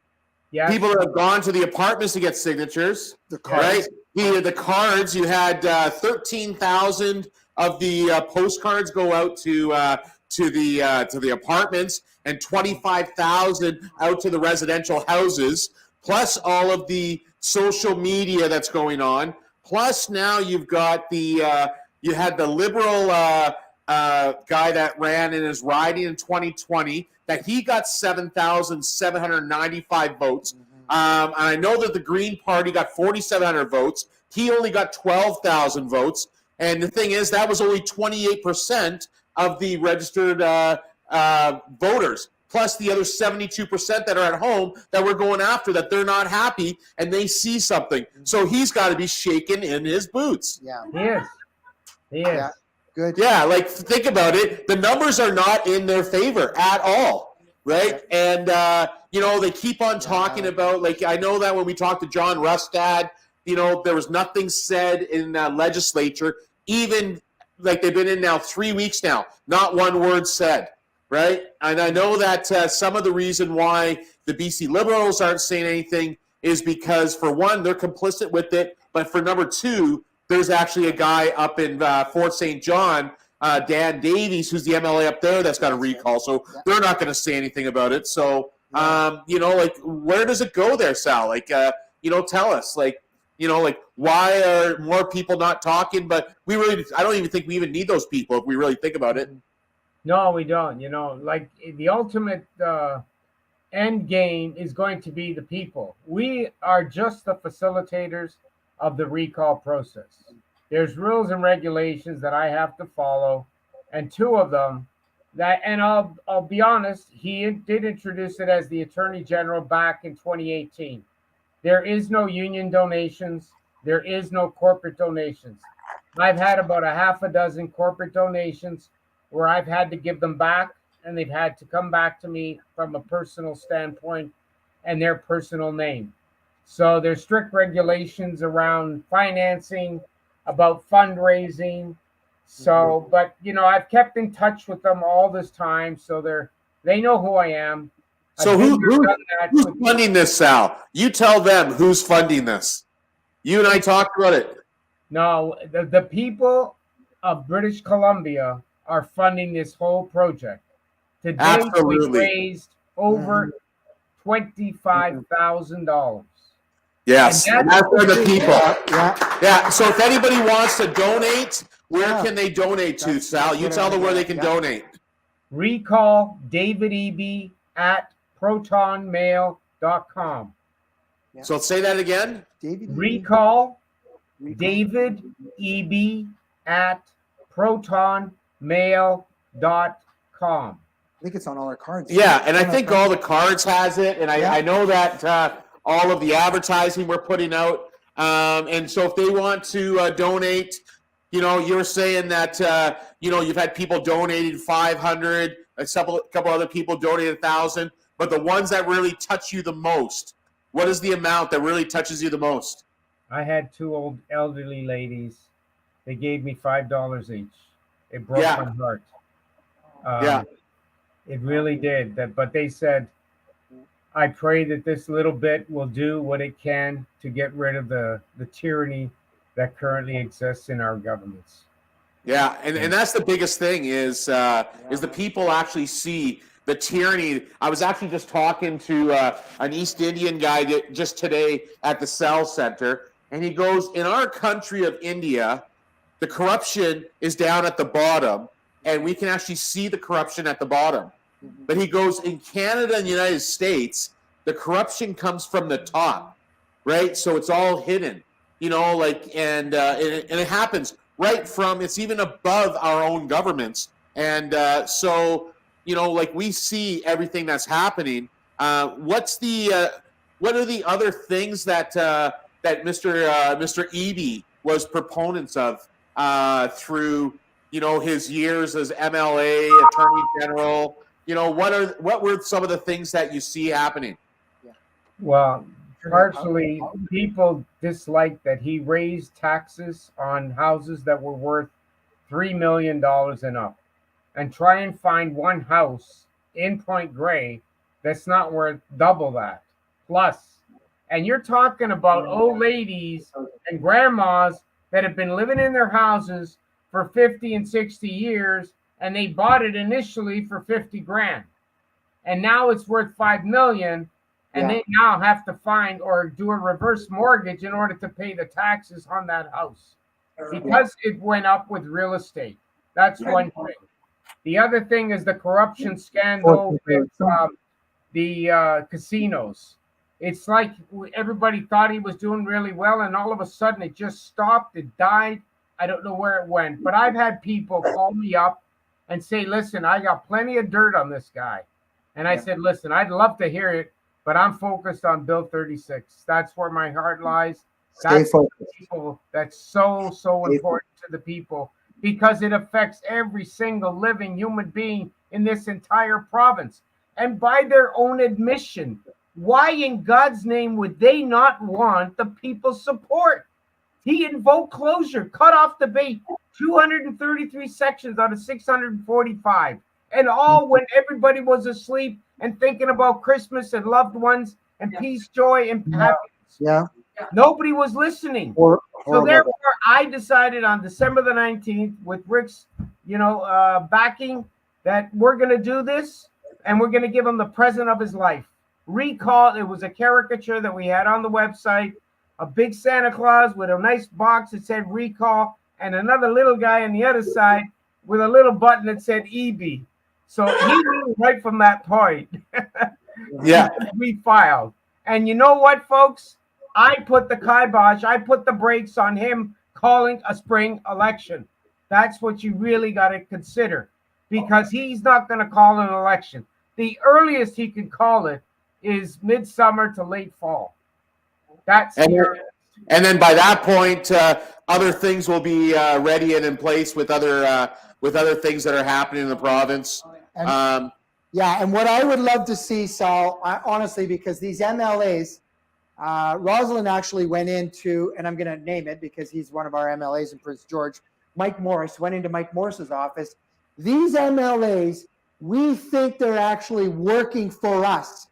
Yeah. People that have gone to the apartments to get signatures. The cards. Right? The cards, you had 13,000 of the postcards go out to the apartments, and 25,000 out to the residential houses, plus all of the social media that's going on. Plus now you've got you had the liberal guy that ran and is riding in 2020, that he got 7,795 votes. And I know that the Green Party got 4,700 votes. He only got 12,000 votes. And the thing is, that was only 28% of the registered voters, plus the other 72% that are at home that we're going after, that they're not happy and they see something. So he's got to be shaken in his boots. Yeah. He is. He is. Yeah. Good. Yeah, like, think about it. The numbers are not in their favor at all, right? And, you know, they keep on talking about, like, I know that when we talked to John Rustad, you know, there was nothing said in legislature, even, like, they've been in now 3 weeks now, not one word said, right? And I know that some of the reason why the BC Liberals aren't saying anything is because, for one, they're complicit with it, but for number two, there's actually a guy up in Fort St. John, Dan Davies, who's the MLA up there, that's got a recall. So they're not going to say anything about it. So, you know, like, where does it go there, Sal? Like, you know, tell us, like, you know, like, why are more people not talking? But I don't even think we even need those people if we really think about it. No, we don't. You know, like, the ultimate end game is going to be the people. We are just the facilitators of the recall process. There's rules and regulations that I have to follow, and two of them that, and I'll be honest, he did introduce it as the Attorney General back in 2018. There is no union donations. There is no corporate donations. I've had about a half a dozen corporate donations where I've had to give them back, and they've had to come back to me from a personal standpoint and their personal name. So there's strict regulations around financing, about fundraising. So, but, you know, I've kept in touch with them all this time, so they know who I am. So who's funding this, Sal? You tell them who's funding this. You and I talked about it. No, the people of British Columbia are funding this whole project. Today, Absolutely. we raised over $25,000. Yes, and that's for the people. Yeah. Yeah. So if anybody wants to donate, where can they donate to, Sal? You tell them where they can donate. Recall David Eby at protonmail.com. protonmail.com. So say that again. David. Recall Recall. David Eby at protonmail.com. I think it's on all our cards. Yeah, and I On our think cards. all the cards has it, and Yeah. I know that all of the advertising we're putting out. And so if they want to donate, you know, you're saying that you know, you've had people donating 500, a couple other people donated 1,000, but the ones that really touch you the most, what is the amount that really touches you the most? I had two old elderly ladies. They gave me $5 each. It broke Yeah. my heart. Yeah. It really did. But they said, I pray that this little bit will do what it can to get rid of the tyranny that currently exists in our governments. Yeah, and that's the biggest thing is the people actually see the tyranny. I was actually just talking to an East Indian guy just today at the Cell Center, and he goes, in our country of India, the corruption is down at the bottom, and we can actually see the corruption at the bottom. But he goes, in Canada and the United States, the corruption comes from the top, right? So it's all hidden, you know, like, and it happens right from, it's even above our own governments. And so, you know, like, we see everything that's happening. What are the other things that Mr. Eby was proponents of through, you know, his years as MLA, Attorney General? You know, what were some of the things that you see happening? Well, partially, people disliked that he raised taxes on houses that were worth $3 million and up, and try and find one house in Point Grey that's not worth double that plus. And you're talking about old ladies and grandmas that have been living in their houses for 50 and 60 years, and they bought it initially for 50 grand, and now it's worth 5 million, and they now have to find or do a reverse mortgage in order to pay the taxes on that house because it went up with real estate. That's one thing. The other thing is the corruption scandal with the casinos. It's like everybody thought he was doing really well, and all of a sudden it just stopped. It died. I don't know where it went, but I've had people call me up and say, listen, I got plenty of dirt on this guy. And I said, listen, I'd love to hear it, but I'm focused on Bill 36. That's where my heart lies. That's people, that's so important to the people, because it affects every single living human being in this entire province. And by their own admission, why in God's name would they not want the people's support? He invoked closure, cut off debate, 233 sections out of 645, and all when everybody was asleep and thinking about Christmas and loved ones and peace, joy, and happiness. Yeah. Nobody was listening. So therefore, I decided on December the 19th, with Rick's, backing, that we're going to do this, and we're going to give him the present of his life. Recall, it was a caricature that we had on the website, a big Santa Claus with a nice box that said Recall, and another little guy on the other side with a little button that said Eby. So he knew right from that point. Yeah. We filed. And you know what, folks? I put the kibosh, I put the brakes on him calling a spring election. That's what you really got to consider, because he's not going to call an election. The earliest he could call it is midsummer to late fall. That's and then by that point, other things will be ready and in place with other things that are happening in the province. And what I would love to see, Sal, honestly, because these MLAs, Rosalind actually went into, and I'm going to name it because he's one of our MLAs in Prince George, Mike Morris, went into Mike Morris's office. These MLAs, we think they're actually working for us,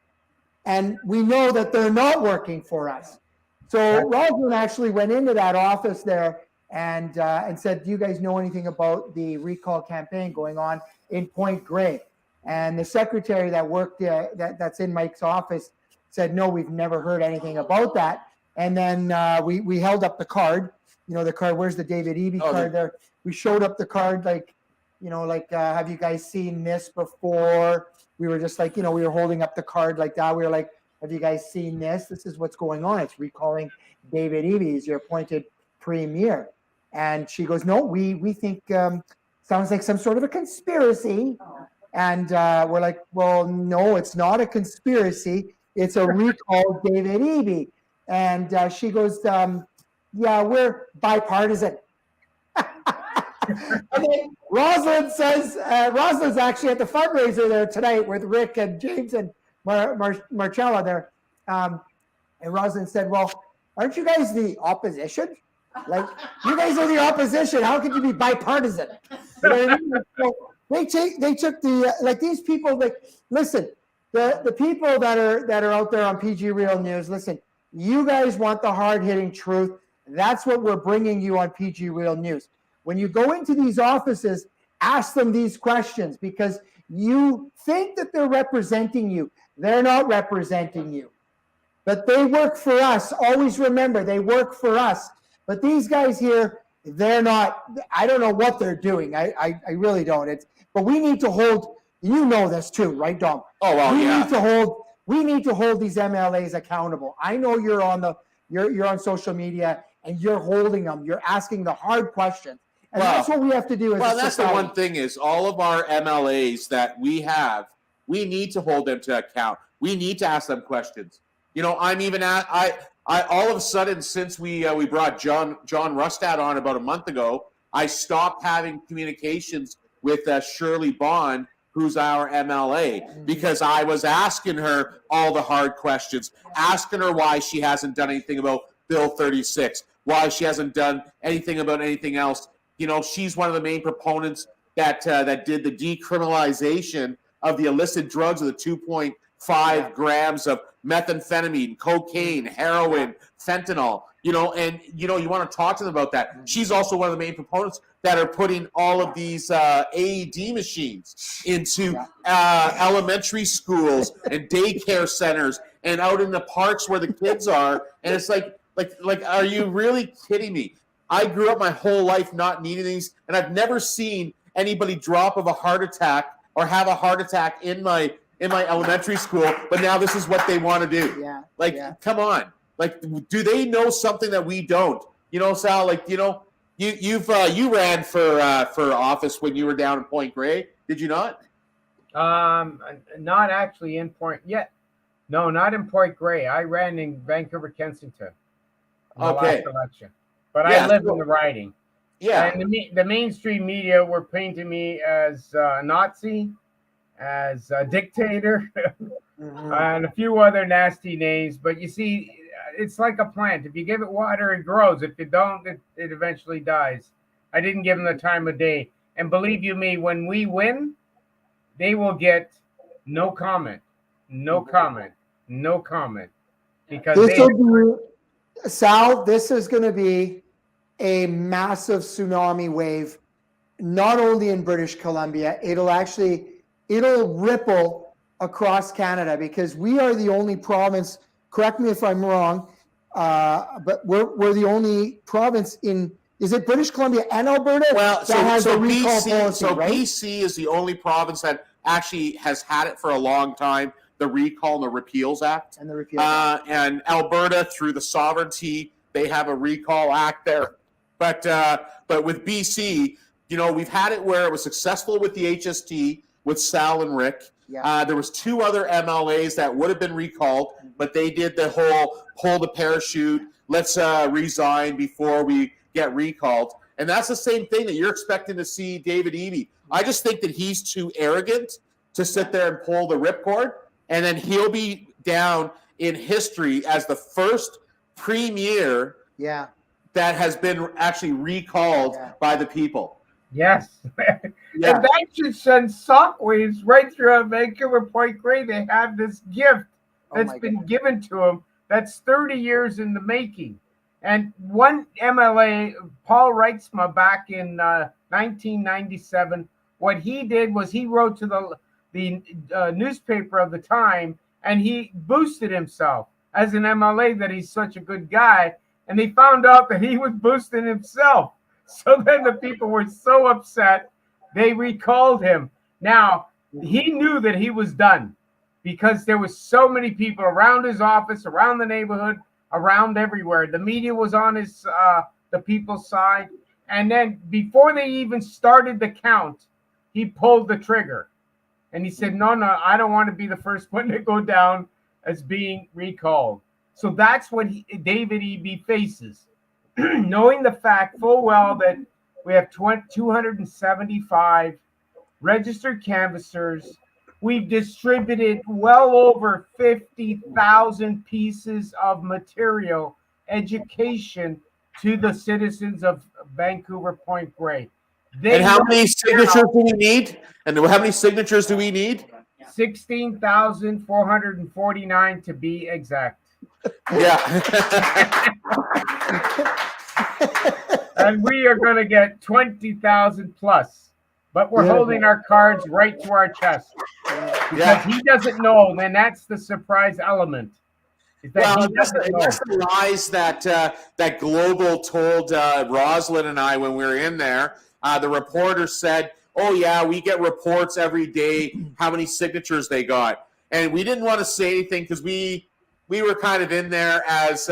and we know that they're not working for us. So Rosalind actually went into that office there and said, do you guys know anything about the recall campaign going on in Point Grey? And the secretary that worked that's in Mike's office said, no, we've never heard anything about that. And then we held up the card, the card, where's the David Eby card there? We showed up the card, have you guys seen this before? We were just like, we were holding up the card like that. We were like, have you guys seen this? This is what's going on. It's recalling David Eby as your appointed premier. And she goes, no, we think sounds like some sort of a conspiracy. And we're like, well, no, it's not a conspiracy. It's a recall David Eby. And she goes, yeah, we're bipartisan. And then Rosalind says, Rosalind's actually at the fundraiser there tonight with Rick and James and Marcella there. And Rosalind said, well, aren't you guys the opposition? Like, you guys are the opposition. How could you be bipartisan? You know what I mean? So they took the, like, these people, like, listen, the people that are out there on PG Real News, listen, you guys want the hard-hitting truth. That's what we're bringing you on PG Real News. When you go into these offices, ask them these questions, because you think that they're representing you. They're not representing you. But they work for us. Always remember, they work for us. But these guys here, they're not, I don't know what they're doing. I really don't. But we need to hold, you know this too, right, Dom? Oh, well, yeah. We need to hold these MLAs accountable. I know you're on social media and you're holding them. You're asking the hard questions. And that's what we have to do as a that's society. the one thing is all of our MLAs that we have, we need to hold them to account. We need to ask them questions. You know, I'm even at, I all of a sudden, since we brought John Rustad on about a month ago, I stopped having communications with Shirley Bond, who's our MLA, because I was asking her all the hard questions, asking her why she hasn't done anything about Bill 36, why she hasn't done anything about anything else. You know, she's one of the main proponents that did the decriminalization of the illicit drugs of the 2.5 grams of methamphetamine, cocaine, heroin, fentanyl. You know, and you want to talk to them about that. She's also one of the main proponents that are putting all of these AED machines into elementary schools and daycare centers and out in the parks where the kids are. And it's like, are you really kidding me? I grew up my whole life not needing these, and I've never seen anybody drop of a heart attack or have a heart attack in my elementary school. But now this is what they want to do. Yeah. Come on. Like, do they know something that we don't? You know, Sal. Like, you know, you ran for office when you were down in Point Grey, did you not? Not actually in Point yet. No, not in Point Grey. I ran in Vancouver, Kensington. In the last election. But I live in the riding. Yeah. And the mainstream media were painting me as a Nazi, as a dictator, and a few other nasty names. But you see, it's like a plant. If you give it water, it grows. If you don't, it eventually dies. I didn't give them the time of day. And believe you me, when we win, they will get no comment. No comment. No comment. Because Sal, this is going to be a massive tsunami wave, not only in British Columbia, it'll ripple across Canada, because we are the only province, correct me if I'm wrong, but we're the only province is it British Columbia and Alberta that has a recall policy, right? BC is the only province that actually has had it for a long time, the Recall and the Repeals Act. And the Repeals Act. And Alberta, through the Sovereignty, they have a Recall Act there. But with BC, you know, we've had it where it was successful with the HST, with Sal and Rick. Yeah. There was 2 other MLAs that would have been recalled, but they did the whole pull the parachute, let's resign before we get recalled. And that's the same thing that you're expecting to see David Eby. I just think that he's too arrogant to sit there and pull the ripcord, and then he'll be down in history as the first premier that has been actually recalled by the people. Yes. And that should send shockwaves right throughout Vancouver Point Grey. They have this gift that's been given to them that's 30 years in the making. And one MLA, Paul Reitzma, back in 1997, what he did was he wrote to the newspaper of the time, and he boosted himself as an MLA that he's such a good guy. And they found out that he was boosting himself. So then the people were so upset, they recalled him. Now, he knew that he was done. because there was so many people around his office, around the neighborhood, around everywhere. The media was on his the people's side. And then before they even started the count, he pulled the trigger. And he said, no, I don't want to be the first one to go down as being recalled. So that's what David Eby faces. Knowing the fact full well that we have 275 registered canvassers. We've distributed well over 50,000 pieces of material, education to the citizens of Vancouver Point Grey. And how many signatures do we need? And how many signatures do we need? 16,449 to be exact. Yeah. And we are going to get 20,000 plus. But we're holding our cards right to our chest. Because he doesn't know, and that's the surprise element. Well, that's the lies that Global told Rosalind and I when we were in there. The reporter said, "Oh yeah, we get reports every day how many signatures they got," and we didn't want to say anything because we were kind of in there as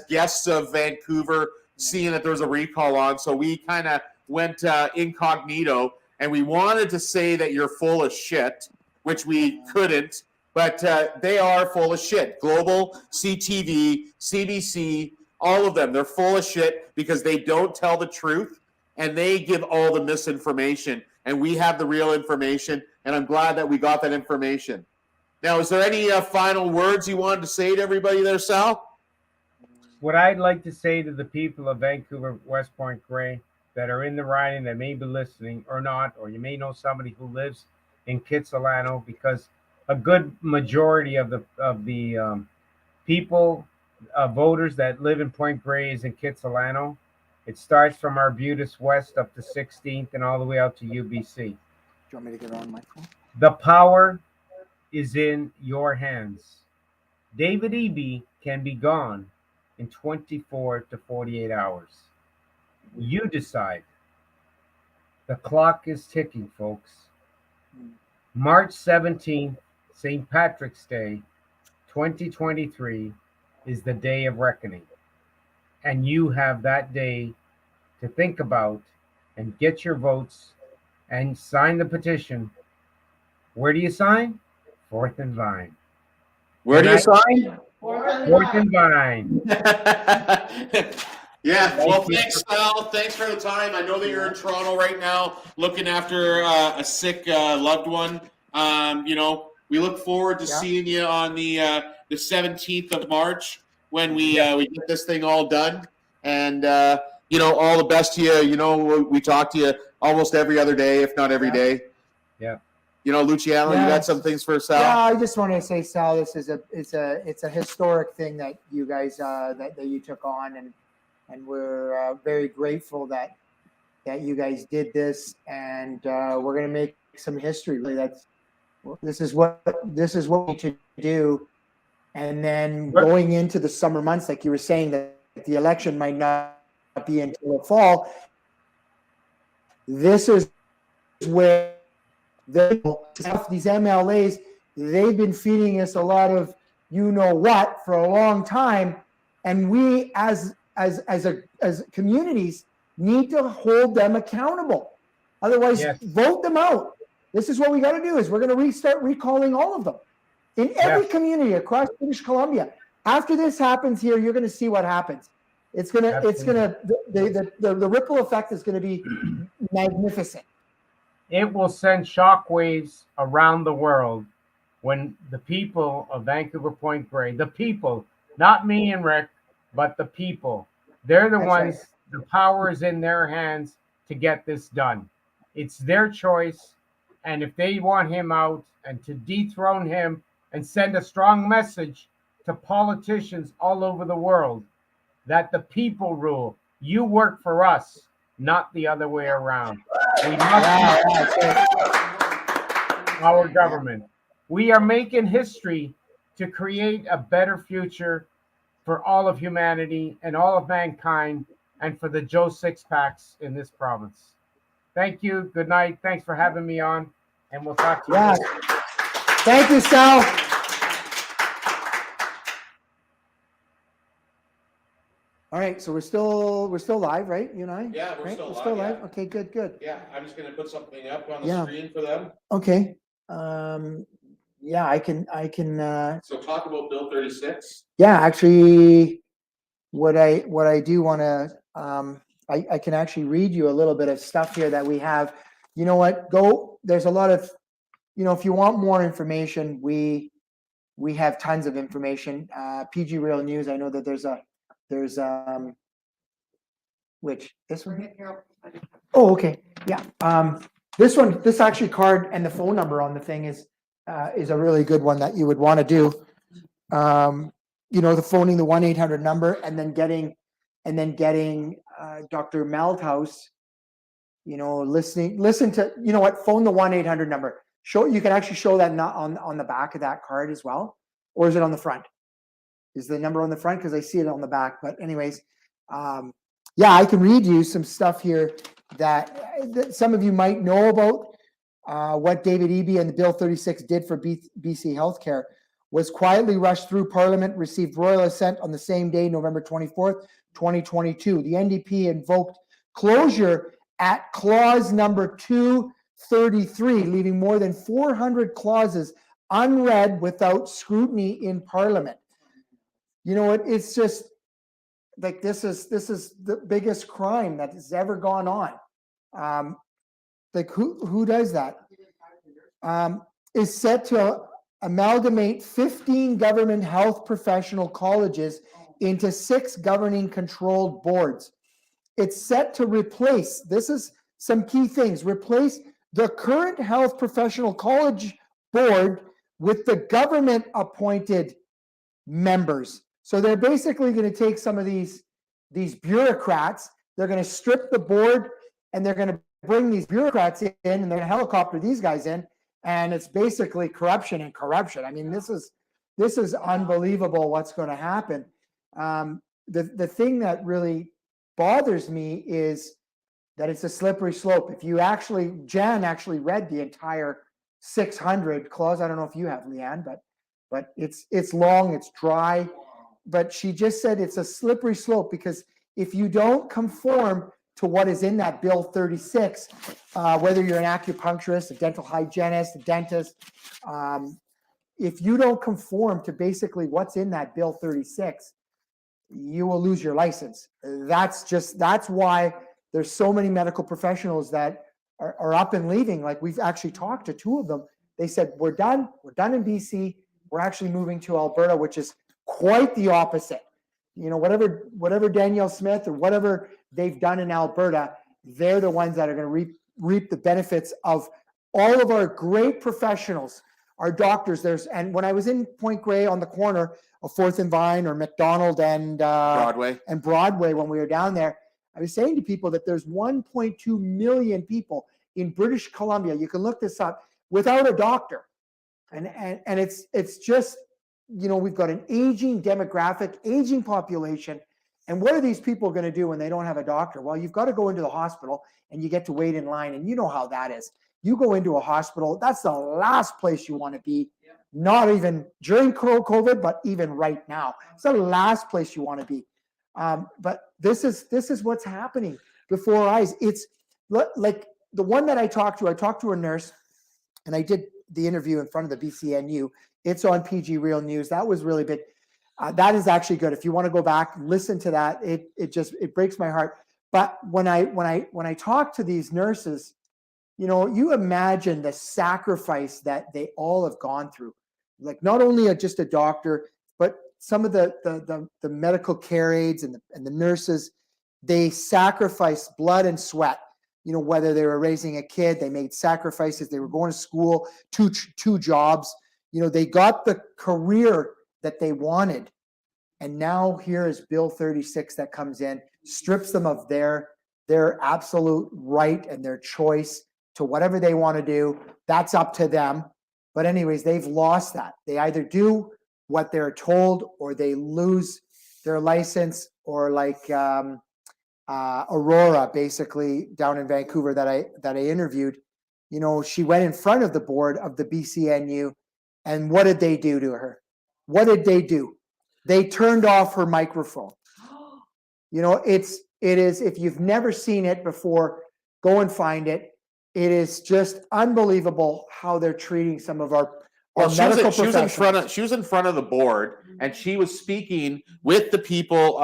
guests of Vancouver, seeing that there was a recall on. So we kind of went incognito, and we wanted to say that you're full of shit, which we couldn't. But they are full of shit. Global, CTV, CBC, all of them, they're full of shit because they don't tell the truth and they give all the misinformation. And we have the real information, and I'm glad that we got that information. Now, is there any final words you wanted to say to everybody there, Sal? What I'd like to say to the people of Vancouver, West Point Grey, that are in the riding, that may be listening or not, or you may know somebody who lives in Kitsilano, because a good majority of the people, voters that live in Point Grey is in Kitsilano. It starts from Arbutus West up to 16th and all the way out to UBC. Do you want me to get on my phone? The power is in your hands. David Eby can be gone in 24 to 48 hours. You decide. The clock is ticking, folks. March 17th, St. Patrick's Day, 2023, is the day of reckoning. And you have that day to think about and get your votes and sign the petition. Where do you sign? 4th and Vine. Where do you sign? 4th and Vine. Yeah, well, thanks, Sal. Thanks for the time. I know that you're in Toronto right now looking after a sick loved one. We look forward to seeing you on the 17th of March when we get this thing all done. And, all the best to you. We talk to you almost every other day, if not every day. Yeah. Luciano, you got some things for Sal? Yeah, I just want to say, Sal, this is it's a historic thing that you guys that you took on, and we're very grateful that you guys did this, and we're going to make some history. Really, this is what we need to do, and then going into the summer months, like you were saying, that the election might not be until the fall. This is where these MLAs, they've been feeding us a lot of what for a long time, and we as communities need to hold them accountable. Otherwise, vote them out. This is what we got to do. Is we're going to restart recalling all of them in every community across British Columbia. After this happens here, you're going to see what happens. The ripple effect is going to be magnificent. It will send shockwaves around the world when the people of Vancouver Point Grey, the people, not me and Rick, but the people, they're the ones, right. The power is in their hands to get this done. It's their choice. And if they want him out and to dethrone him and send a strong message to politicians all over the world that the people rule, you work for us, not the other way around. We must our government. We are making history to create a better future for all of humanity and all of mankind, and for the Joe Sixpacks in this province. Thank you. Good night. Thanks for having me on, and we'll talk to you later. Thank you, Sal. All right, so we're still live, right? You and I? Yeah, we're Right? still live, yeah. Okay, good. Yeah, I'm just gonna put something up on the Yeah. screen for them. Okay. Yeah, I can. So talk about Bill 36. Yeah, actually, what I do want to, I can actually read you a little bit of stuff here that we have. You know what? There's a lot of, if you want more information, we have tons of information. PG Real News. I know that there's which this one? Oh, okay. Yeah. This actually card and the phone number on the thing is a really good one that you would want to do. The phoning the 1-800 number and then getting Dr. Malthouse, listen to, phone the 1-800 number. You can actually show that not on the back of that card as well. Or is it on the front? Is the number on the front? Because I see it on the back. But anyways, yeah, I can read you some stuff here that some of you might know about. What David Eby and the Bill 36 did for BC healthcare was quietly rushed through Parliament, received royal assent on the same day, November 24th, 2022. The NDP invoked closure at clause number 233, leaving more than 400 clauses unread without scrutiny in Parliament. You know what? It's just like this is the biggest crime that has ever gone on. Like who does that? Is set to amalgamate 15 government health professional colleges into 6 governing controlled boards. It's set to replace, this is some key things, replace the current health professional college board with the government appointed members. So they're basically going to take some of these bureaucrats, they're going to strip the board and they're going to bring these bureaucrats in and they're going to helicopter these guys in. And it's basically corruption and corruption. I mean, this is unbelievable what's going to happen. The thing that really bothers me is that it's a slippery slope. If you Jan actually read the entire 600 clause. I don't know if you have, Leanne, but it's long, it's dry. But she just said it's a slippery slope because if you don't conform to what is in that Bill 36, whether you're an acupuncturist, a dental hygienist, a dentist, if you don't conform to basically what's in that Bill 36, you will lose your license. That's why there's so many medical professionals that are up and leaving. Like we've actually talked to 2 of them. They said, we're done in BC. We're actually moving to Alberta, which is quite the opposite. Whatever Danielle Smith or whatever they've done in Alberta, they're the ones that are going to reap the benefits of all of our great professionals, our doctors. And when I was in Point Grey on the corner of 4th and Vine or McDonald and Broadway, when we were down there, I was saying to people that there's 1.2 million people in British Columbia. You can look this up without a doctor, and it's just. We've got an aging demographic, aging population. And what are these people going to do when they don't have a doctor? Well, you've got to go into the hospital and you get to wait in line. And you know how that is. You go into a hospital, that's the last place you want to be. Not even during COVID, but even right now. It's the last place you want to be. But this is what's happening before our eyes. It's like the one that I talked to a nurse, and I did the interview in front of the BCNU. It's on PG Real News. That was really big. That is actually good. If you want to go back, listen to that. It breaks my heart. But when I talk to these nurses, you imagine the sacrifice that they all have gone through. Like not only just a doctor, but some of the medical care aides and the nurses, they sacrificed blood and sweat. Whether they were raising a kid, they made sacrifices. They were going to school, two jobs. They got the career that they wanted. And now here is Bill 36 that comes in, strips them of their absolute right and their choice to whatever they want to do. That's up to them. But anyways, they've lost that. They either do what they're told or they lose their license, or like Aurora, basically down in Vancouver that I interviewed. She went in front of the board of the BCNU And what did they do to her? What did they do? They turned off her microphone. You know, it is, if you've never seen it before, go and find it. It is just unbelievable how they're treating some of our medical she was in professionals. front of the board, and she was speaking with the people,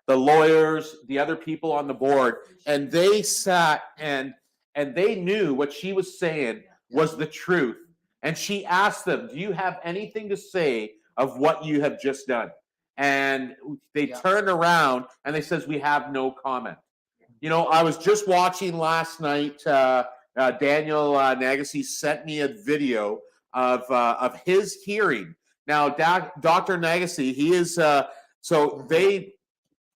the lawyers, the other people on the board, and they sat and they knew what she was saying was the truth. And she asked them, "Do you have anything to say of what you have just done?" And they turned around and they says, "We have no comment." You know, I was just watching last night. Daniel Nagasi sent me a video of his hearing. Now, Dr. Nagasi, he is so they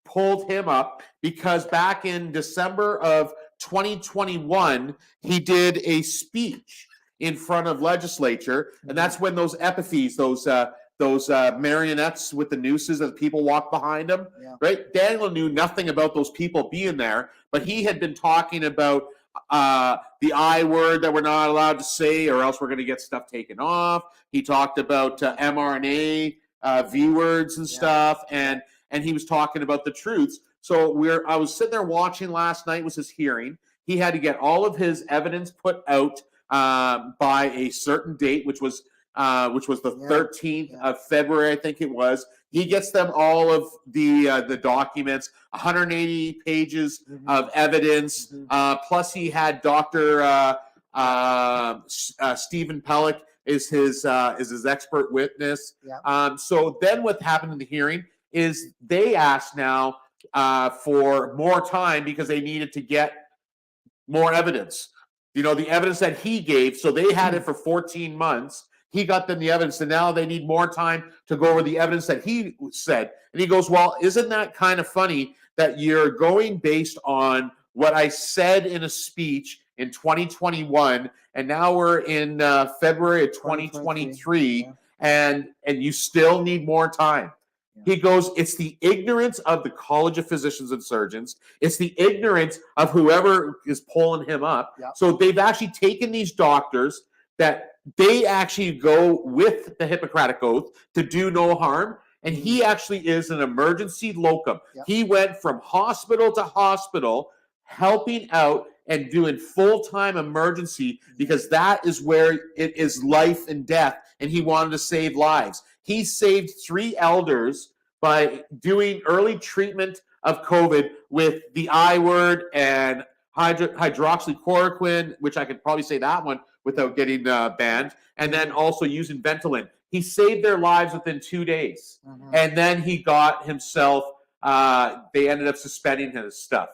pulled him up because back in December of 2021, he did a speech in front of legislature, and that's when those epithes, those marionettes with the nooses as people walk behind him, right? Daniel knew nothing about those people being there, but he had been talking about the I word that we're not allowed to say, or else we're going to get stuff taken off. He talked about mRNA, V words and stuff, and he was talking about the truths. So I was sitting there watching last night was his hearing. He had to get all of his evidence put out by a certain date, which was the 13th of February, I think it was. He gets them all of the documents, 180 pages of evidence. Plus, he had Dr. Stephen Pellick is his expert witness. So then, what happened in the hearing is they asked now for more time because they needed to get more evidence. You know, the evidence that he gave. So they had it for 14 months. He got them the evidence, and now they need more time to go over the evidence that he said. And he goes, "Well, isn't that kind of funny that you're going based on what I said in a speech in 2021, and now we're in February of 2023, and you still need more time?" He goes, "It's the ignorance of the College of Physicians and Surgeons. It's the ignorance of whoever is pulling him up." So they've actually taken these doctors that they actually go with the Hippocratic Oath to do no harm. And he actually is an emergency locum. He went from hospital to hospital helping out and doing full-time emergency because that is where it is life and death. And he wanted to save lives. He saved 3 elders by doing early treatment of COVID with the I word and hydroxychloroquine, which I could probably say that one without getting banned, and then also using Ventolin. He saved their lives within 2 days. And then he got himself, they ended up suspending his stuff.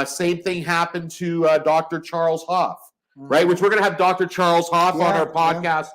Same thing happened to Dr. Charles Hoff, right? Which we're going to have Dr. Charles Hoff on our podcast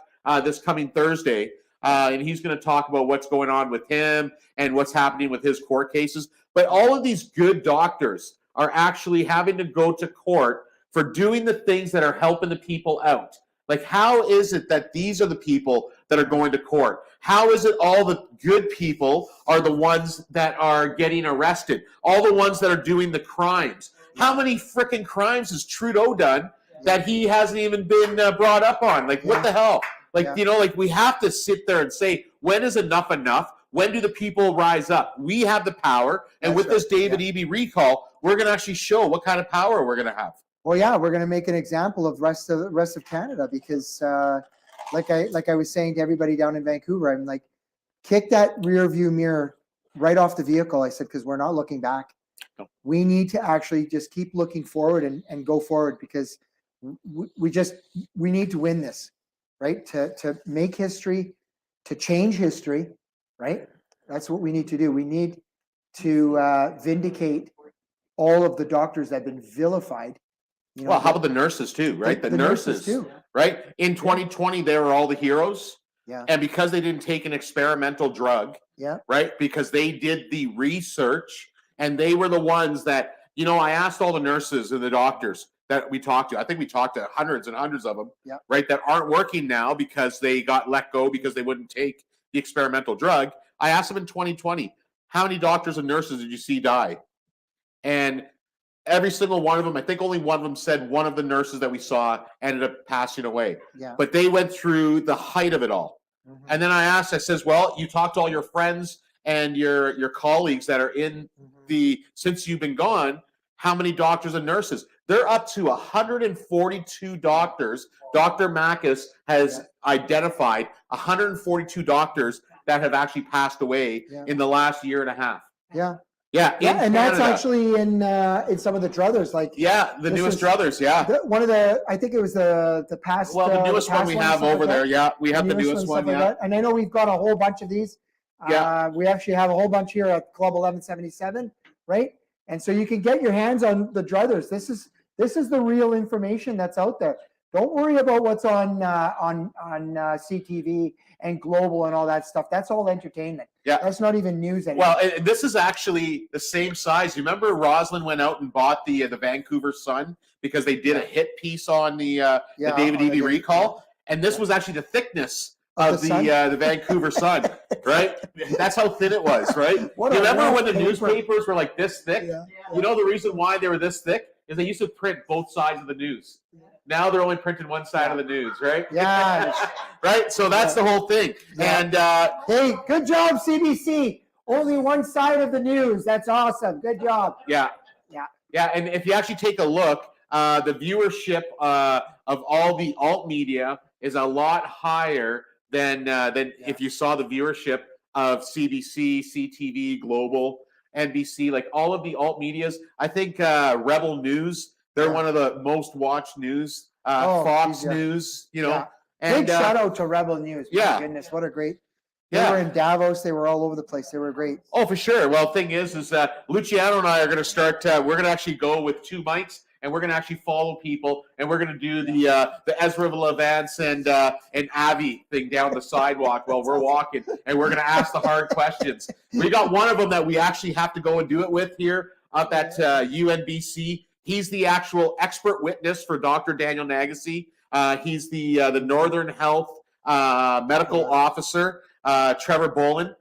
this coming Thursday. And he's going to talk about what's going on with him and what's happening with his court cases. But all of these good doctors are actually having to go to court for doing the things that are helping the people out. Like, how is it that these are the people that are going to court? How is it all the good people are the ones that are getting arrested? All the ones that are doing the crimes? How many freaking crimes has Trudeau done that he hasn't even been brought up on? Like, what the hell? Like, you know, like, we have to sit there and say, when is enough enough? When do the people rise up? We have the power. And with this David Eby recall, we're going to actually show what kind of power we're going to have. Well, yeah, we're going to make an example of rest of Canada because, like I was saying to everybody down in Vancouver, I'm like, kick that rear view mirror right off the vehicle. I said, because we're not looking back. We need to actually just keep looking forward and go forward because we need to win this, right? To make history, to change history, right? That's what we need to do. We need to vindicate all of the doctors that have been vilified. You know, well, how about the nurses too, right? The nurses too, right? In 2020, they were all the heroes. And because they didn't take an experimental drug, right? Because they did the research and they were the ones that, you know, I asked all the nurses and the doctors that we talked to. I think we talked to hundreds and hundreds of them, right? That aren't working now because they got let go because they wouldn't take the experimental drug. I asked them in 2020, how many doctors and nurses did you see die? And every single one of them, I think only one of them said one of the nurses that we saw ended up passing away. But they went through the height of it all. And then I asked, I says, well, you talked to all your friends and your colleagues that are in since you've been gone, how many doctors and nurses? They're up to 142 doctors. Dr. Makis has identified 142 doctors that have actually passed away in the last year and a half. Yeah. Yeah, Yeah, and that's Canada. actually in some of the druthers, like the newest druthers. Yeah. one of the, I think it was the past. Well, the newest one we have over there. Yeah, we have the newest one. Like that. And I know we've got a whole bunch of these. Yeah. We actually have a whole bunch here at Club 1177, right? And so you can get your hands on the druthers. This is the real information that's out there. Don't worry about what's on CTV and Global and all that stuff. That's all entertainment. Yeah. That's not even news anymore. Well, this is actually the same size. You remember Roslyn went out and bought the Vancouver Sun because they did a hit piece on the David Eby recall, and this was actually the thickness of the Vancouver Sun, right? That's how thin it was, right? You remember when the newspapers were like this thick? Yeah. You know the reason why they were this thick is they used to print both sides of the news. Now they're only printing one side of the news, right? Yeah. Right? So that's the whole thing. Yeah. And hey, good job, CBC. Only one side of the news. That's awesome. Good job. Yeah. Yeah. Yeah, and if you actually take a look, the viewership of all the alt media is a lot higher than if you saw the viewership of CBC, CTV, Global, NBC, like all of the alt medias. I think Rebel News, they're one of the most watched news. Fox News, you know. Yeah. And, big shout out to Rebel News. My goodness, what a great. They were in Davos. They were all over the place. They were great. Oh, for sure. Well, thing is that Luciano and I are going to start. We're going to actually go with 2 mics, and we're going to actually follow people, and we're going to do the Ezra Levance and Avi thing down the sidewalk while we're walking, and we're going to ask the hard questions. We got one of them that we actually have to go and do it with here up at UNBC. He's the actual expert witness for Dr. Daniel Nagase. He's the Northern Health medical officer, Trevor Bolin.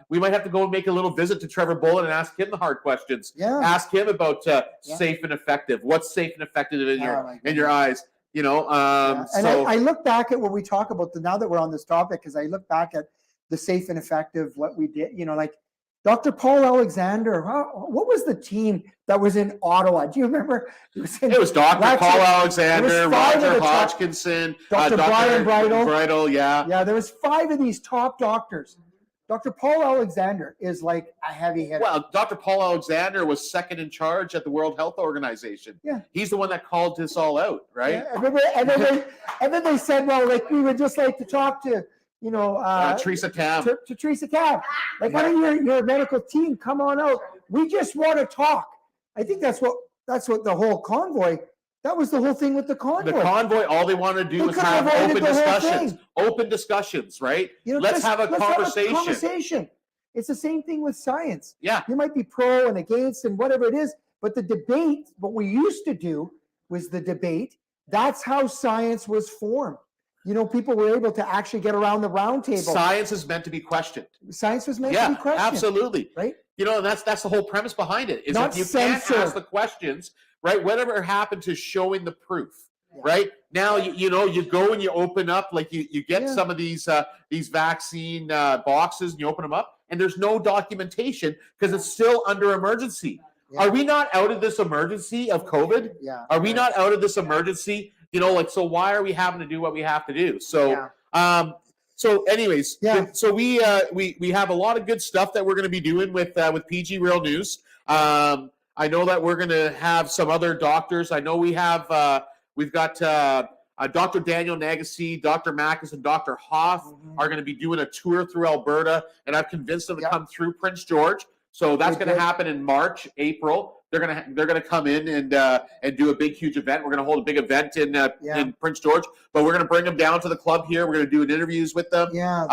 We might have to go and make a little visit to Trevor Bolin and ask him the hard questions. Yeah. Ask him about safe and effective. What's safe and effective in your eyes? You know. And I look back at what we talk about now that we're on this topic, because I look back at the safe and effective, what we did. You know, like Dr. Paul Alexander. What was the team that was in Ottawa? Do you remember? It was Dr. Paul Alexander, Roger Hodgkinson, Dr. Brian Bridle. Yeah, there was 5 of these top doctors. Dr. Paul Alexander is like a heavy hitter. Well, Dr. Paul Alexander was second in charge at the World Health Organization. Yeah. He's the one that called this all out, right? Yeah, and then they said, well, like, we would just like to talk to, you know, Teresa Tam. To Teresa Tam. Like, why don't your medical team come on out? We just want to talk. I think that's what the whole convoy. That was the whole thing with the convoy. The convoy, all they wanted to do was have open discussions. Open discussions, right? You know, let's have a conversation. Have a conversation. It's the same thing with science. Yeah. You might be pro and against and whatever it is, but the debate, what we used to do was the debate. That's how science was formed. You know, people were able to actually get around the round table. Science is meant to be questioned. Science was meant to be questioned. Absolutely. Right? You know, and that's the whole premise behind it. Is Not if you censor. can't ask the questions, right? Whatever happened to showing the proof, right? Now you know you go and you open up, like you get some of these vaccine boxes and you open them up, and there's no documentation because it's still under emergency. Yeah. Are we not out of this emergency of COVID? Yeah. Are we not out of this emergency? You know, like, so why are we having to do what we have to do? So, so anyways, so we have a lot of good stuff that we're going to be doing with PG Real News. I know that we're going to have some other doctors. I know we've got Dr. Daniel Nagase, Dr. Makis, and Dr. Hoff are going to be doing a tour through Alberta, and I've convinced them to come through Prince George. So that's going to happen in March, April. They're gonna come in and do a big, huge event. We're gonna hold a big event in Prince George, but we're gonna bring them down to the club here. We're gonna do interviews with them. Yeah.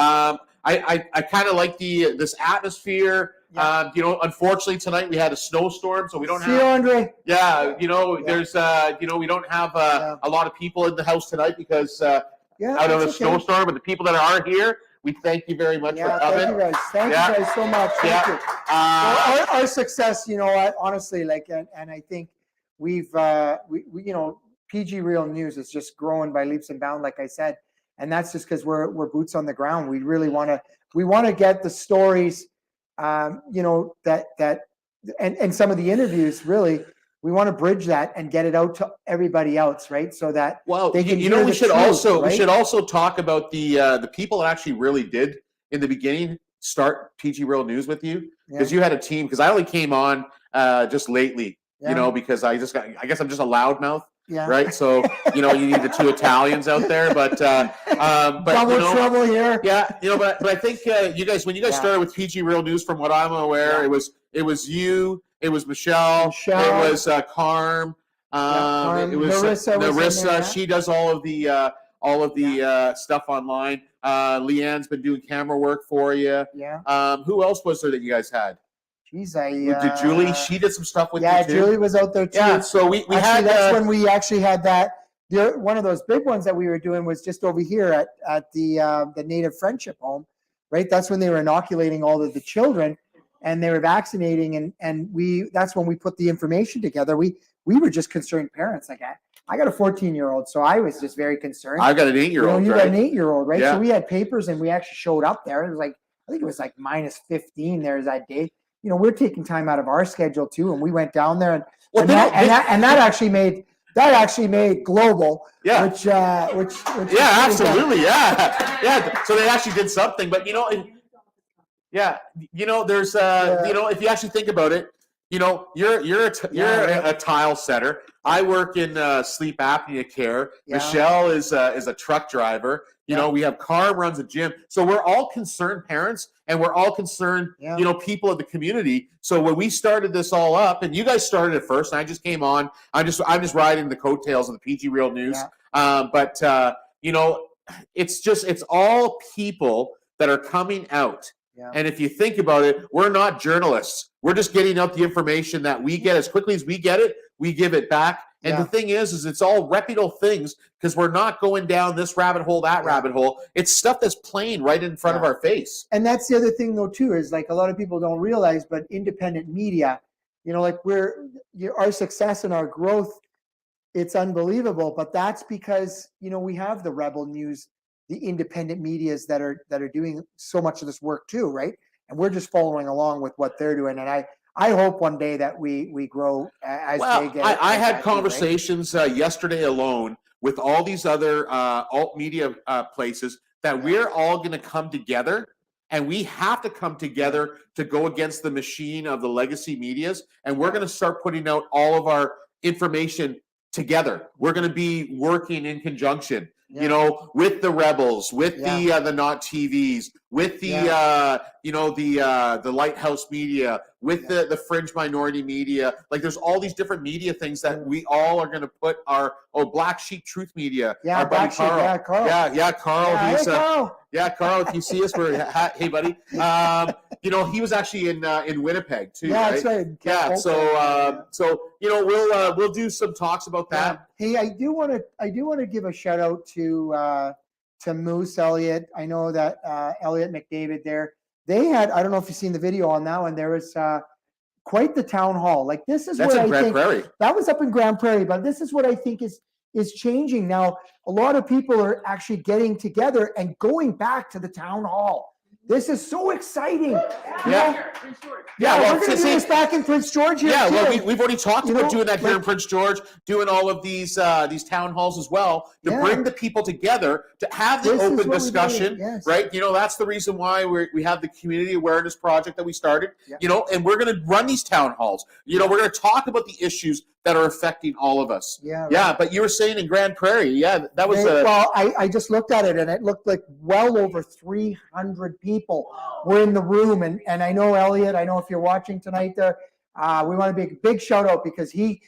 I kind of like this atmosphere. Yeah. You know, unfortunately tonight we had a snowstorm, so we don't have. See you, Andre. Yeah, you know, there's you know, we don't have a lot of people in the house tonight because out of a snowstorm. But the people that are here, we thank you very much for coming. Thank you guys. Thank you guys so much. Thank you. Well, our success, you know, honestly, like, and I think we've we you know, PG Real News is just growing by leaps and bounds. Like I said, And that's just because we're boots on the ground. We really want to get the stories, you know, and some of the interviews, really, we want to bridge that and get it out to everybody else, right? So that Well, they can you know, hear we the should truth, also right? we should also talk about the people that actually really did in the beginning start PG Real News with you, because you had a team. Because I only came on just lately, you know, because I guess I'm just a loudmouth. Yeah. Right. So, you know, you need the two Italians out there, but Double you know, trouble here. yeah, you know, but I think you guys, when you guys started with PG Real News, from what I'm aware, it was you, it was Michelle, it was Carm, Carm. it was Narissa was in there, She does all of the stuff online. Leanne's been doing camera work for you. Yeah. Who else was there that you guys had? Geez, Did Julie? She did some stuff with you too. Julie was out there too. Yeah, so we Actually, had that's when we actually had that. One of those big ones that we were doing was just over here at the Native Friendship Home, right? That's when they were inoculating all of the children, and they were vaccinating, and that's when we put the information together. We were just concerned parents. Like I got a 14-year-old, so I was just very concerned. I've got an 8-year-old. You got an 8-year-old, right? Yeah. So we had papers, and we actually showed up there. It was like, I think it was like minus 15 there that day. You know, we're taking time out of our schedule too, and we went down there, and that actually made global. Yeah. Which yeah, absolutely. Yeah. So they actually did something, but you know, you know, there's you know, if you actually think about it, you know, you're a tile setter. I work in sleep apnea care. Yeah. Michelle is a truck driver. You know, we have Carm runs a gym. So we're all concerned parents, and we're all concerned, you know, people of the community. So when we started this all up, and you guys started it first, and I just came on. I'm just riding the coattails of the PG Real News. But you know, it's all people that are coming out. Yeah. And if you think about it, we're not journalists. We're just getting out the information that we get. As quickly as we get it, we give it back. And the thing is it's all reputable things, because we're not going down this rabbit hole, that rabbit hole. It's stuff that's playing right in front of our face. And that's the other thing, though, too, is like a lot of people don't realize, but independent media, you know, like our success and our growth, it's unbelievable. But that's because, you know, we have the Rebel News, the independent medias that are doing so much of this work too, right? And we're just following along with what they're doing. And I hope one day that we grow as big. I had conversations yesterday alone with all these other alt media places that we're all going to come together, and we have to come together to go against the machine of the legacy medias. And we're going to start putting out all of our information together. We're going to be working in conjunction. You know, with the Rebels, with the Not TVs, with the you know, the Lighthouse Media, with the Fringe Minority Media. Like, there's all these different media things that we all are going to put our Black Sheep Truth Media. Yeah, our buddy Carl. Carl. Carl. Hey, He's Carl. Carl. If you see us, we're hey, buddy. You know, he was actually in Winnipeg too. Yeah, right? that's right. Yeah. So you know, we'll do some talks about that. Hey, I do want to give a shout out to Moose Elliott. I know that Elliott McDavid there. They had, I don't know if you've seen the video on that one. There was quite the town hall. Like, this is That's what in Grand Prairie. That was up in Grand Prairie, but this is what I think is changing now. A lot of people are actually getting together and going back to the town hall. This is so exciting. Yeah. We're going to do this back in Prince George here. Yeah, too. well, we've already talked about doing that here in like- Prince George, doing all of these town halls as well, to bring the people together, to have the This is open what we discussion, do, yes. right? You know, that's the reason why we have the community awareness project that we started, you know, and we're going to run these town halls. You know, we're going to talk about the issues that are affecting all of us. Yeah, but you were saying in Grand Prairie, that was well, I just looked at it, and it looked like well over 300 people were in the room. And I know, Elliot, I know if you're watching tonight there, we want to make a big shout out, because he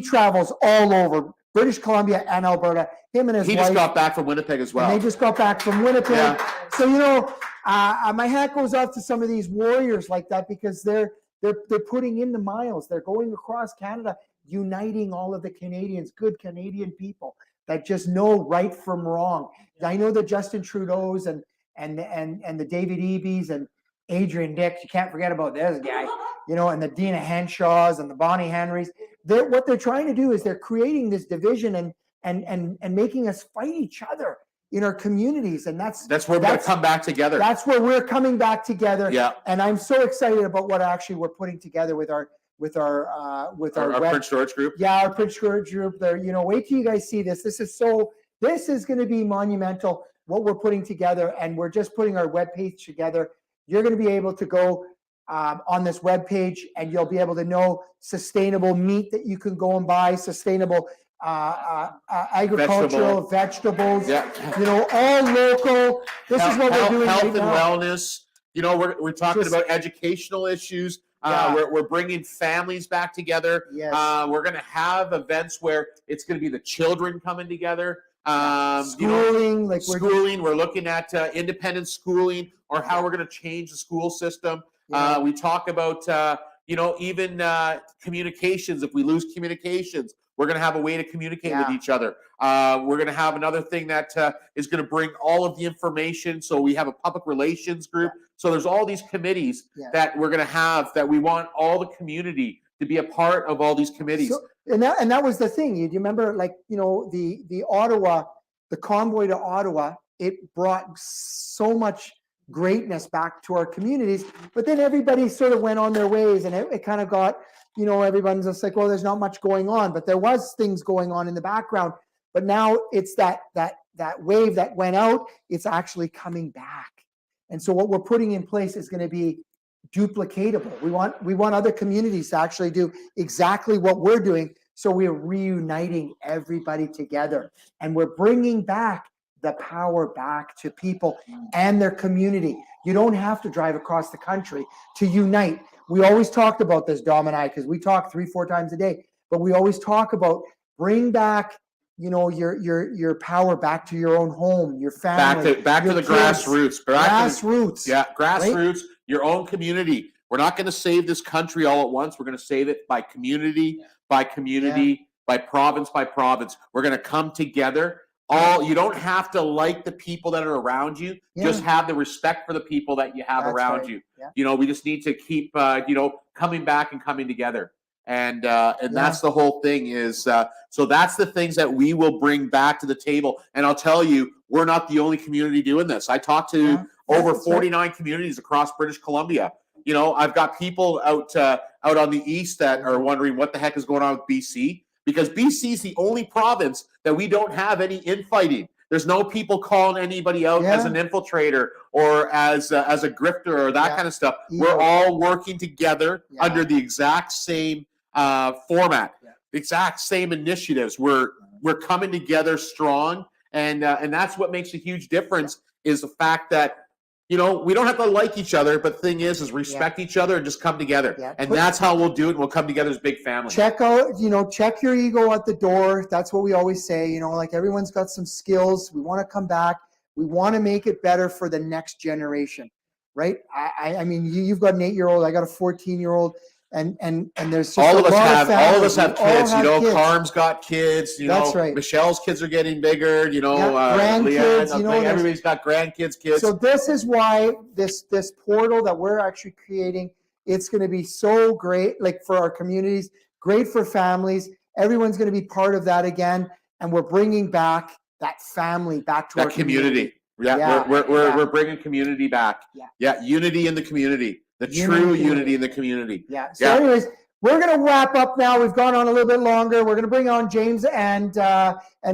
travels all over British Columbia and Alberta. Him and his he wife. just got back from Winnipeg as well. And they just got back from Winnipeg. So, you know, my hat goes off to some of these warriors like that, because they're putting in the miles. They're going across Canada, uniting all of the Canadians, good Canadian people that just know right from wrong. I know the Justin Trudeau's and the David Ebys and Adrian Dix. You can't forget about this guy, you know, and the Dina Henshaws and the Bonnie Henrys. What they're trying to do is they're creating this division and making us fight each other. in our communities, and that's where we're going to come back together. That's where we're coming back together. Yeah. And I'm so excited about what actually we're putting together with our Our web, print storage group. yeah, our print storage group there. You know, wait till you guys see this. This is going to be monumental what we're putting together, and we're just putting our web page together. You're going to be able to go on this web page, and you'll be able to know sustainable meat that you can go and buy, sustainable agricultural vegetables, Yeah. you know, all local. This is what we're doing health right and now. wellness. You know, we're talking Just- about educational issues. Yeah. We're bringing families back together. Yes. We're going to have events where it's going to be the children coming together. Schooling, like We're looking at independent schooling, or how we're going to change the school system. Yeah. We talk about even communications. If we lose communications, we're going to have a way to communicate with each other. We're going to have another thing that is going to bring all of the information. So we have a public relations group. So there's all these committees that we're going to have, that we want all the community to be a part of all these committees. So, and that was the thing. You remember, like, you know, the Ottawa, the convoy to Ottawa, it brought so much greatness back to our communities, but then everybody sort of went on their ways, and it kind of got, you know, everyone's just like, well, there's not much going on, but there was things going on in the background. But now it's that wave that went out, it's actually coming back. And so what we're putting in place is going to be duplicatable. We want other communities to actually do exactly what we're doing. So we're reuniting everybody together, and we're bringing back the power back to people and their community. You don't have to drive across the country to unite. We always talked about this, Dom and I, because we talk 3-4 times a day, but we always talk about bring back, you know, your power back to your own home, your family. Back to the kids. grassroots. Grassroots. Yeah, grassroots, right? Your own community. We're not going to save this country all at once. We're going to save it by community, by province by province. We're going to come together. You don't have to like the people that are around you. Just have the respect for the people that you have around you. Yeah. You know, we just need to keep coming back and coming together. And that's the whole thing is, so that's the things that we will bring back to the table. And I'll tell you, we're not the only community doing this. I talked to over 49 communities across British Columbia. You know, I've got people out on the east that are wondering what the heck is going on with BC, because BC is the only province that we don't have any infighting. There's no people calling anybody out as an infiltrator or as a grifter or that kind of stuff. We're all working together under the exact same format, exact same initiatives. We're coming together strong, and that's what makes a huge difference. Is the fact that, you know, we don't have to like each other, but the thing is respect each other and just come together. Yeah. And that's how we'll do it. We'll come together as a big family. Check your ego at the door. That's what we always say, you know, like everyone's got some skills. We want to come back. We want to make it better for the next generation, right? I mean, you've got an 8-year-old. I got a 14-year-old. And there's just all of us have families. kids. You know, Carm's got kids. You That's know, right. Michelle's kids are getting bigger. You know, grandkids. Leanne, you know, everybody's got grandkids. Kids. So this is why this portal that we're actually creating, it's going to be so great, like for our communities, great for families. Everyone's going to be part of that again, and we're bringing back that family back to our community. We're bringing community back. Yeah, unity in the community. The true unity in the community. Yeah. So anyways, we're going to wrap up now. We've gone on a little bit longer. We're going to bring on James and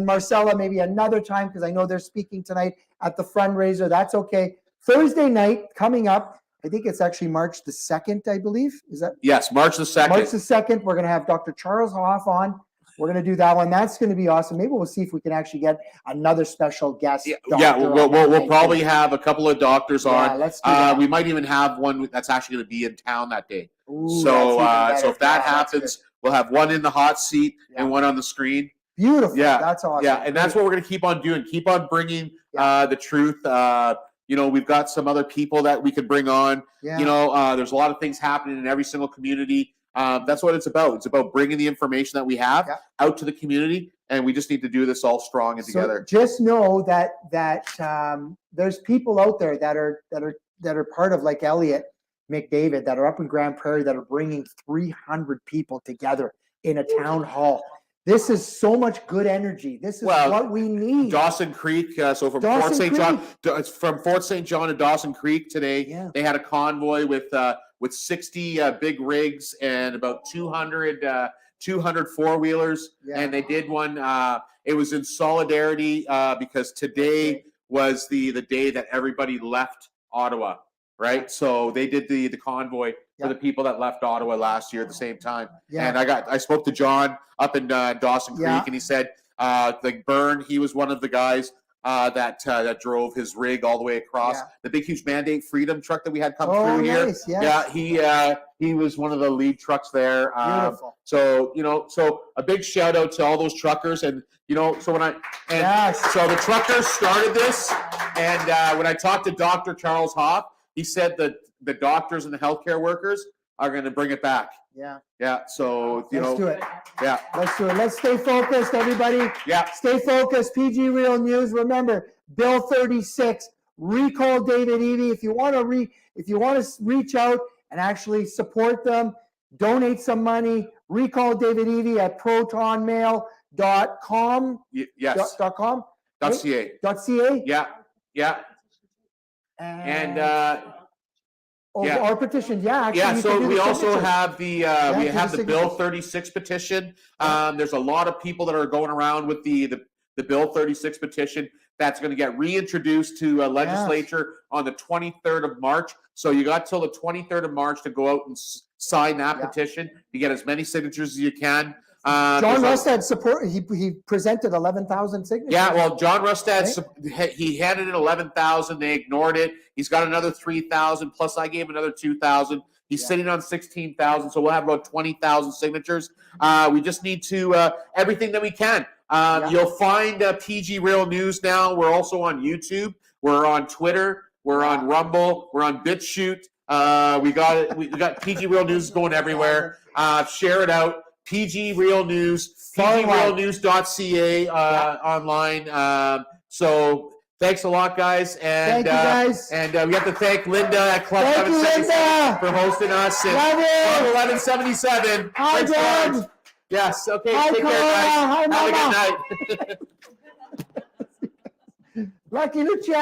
Marcella maybe another time, because I know they're speaking tonight at the fundraiser. That's okay. Thursday night coming up. I think it's actually March the 2nd, I believe. Is that? Yes, March the 2nd. March the 2nd. We're going to have Dr. Charles Hoff on. We're going to do that one. That's going to be awesome. Maybe we'll see if we can actually get another special guest. We'll probably have a couple of doctors on. Let's do that. We might even have one that's actually going to be in town that day. Ooh, so if that happens, we'll have one in the hot seat and one on the screen. Beautiful. Yeah, that's awesome. Yeah, and that's what we're going to keep on doing. Keep on bringing the truth. You know, we've got some other people that we could bring on. Yeah. You know, there's a lot of things happening in every single community. That's what it's about. It's about bringing the information that we have out to the community, and we just need to do this all strong and together. Just know that there's people out there that are part of, like Elliot McDavid, that are up in Grand Prairie, that are bringing 300 people together in a town hall. This is so much good energy. This is Well, what we need. Dawson Creek, so from Dawson Fort St. John, Creek. from Fort St. John to Dawson Creek today, Yeah. they had a convoy with 60 big rigs and about 200 four-wheelers, Yeah. and they did one. It was in solidarity because today was the day that everybody left Ottawa, right? So they did the convoy for the people that left Ottawa last year at the same time. Yeah. And I spoke to John up in Dawson Creek, Yeah. and he said like Byrne, he was one of the guys that drove his rig all the way across Yeah. the big huge Mandate Freedom truck that we had come Oh, through here. nice. Yes. Yeah, he was one of the lead trucks there. Beautiful. So so a big shout out to all those truckers, and so so the truckers started this, and when I talked to Dr. Charles Hoff, he said that the doctors and the healthcare workers are going to bring it back. Yeah. Yeah. So Let's do it. Yeah. Let's do it. Let's stay focused, everybody. Yeah. Stay focused. PG Real News. Remember, Bill 36. Recall David Eby. If you want to reach out and actually support them, donate some money. Recall David Eby at protonmail.com. Yes. .com. .ca. .ca. Yeah. And our petition. Yeah. Actually, yeah. you So can do we the also signature. have the we do have the the Bill signatures. 36 petition. There's a lot of people that are going around with the Bill 36 petition that's going to get reintroduced to legislature on the 23rd of March. So you got till the 23rd of March to go out and sign that petition. You get as many signatures as you can. John Rustad support. He presented 11,000 signatures. Yeah, well, John Rustad, he handed in 11,000. They ignored it. He's got another 3,000. Plus, I gave another 2,000. He's sitting on 16,000. So we'll have about 20,000 signatures. We just need to everything that we can. You'll find PG Real News now. We're also on YouTube. We're on Twitter. We're on Rumble. We're on BitChute. We got PG Real News going everywhere. Share it out. PG Real News, pgrealnews.ca online. So thanks a lot, guys. And Thank you, guys. And we have to thank Linda at Club Thank you, 1177 Linda. for hosting us. And Love it. Club 1177. Hi, Prince Dad. George. Yes. Okay. Hi, Take care, Carla. guys. Hi, Have Mama. a good night. Lucky Luciano.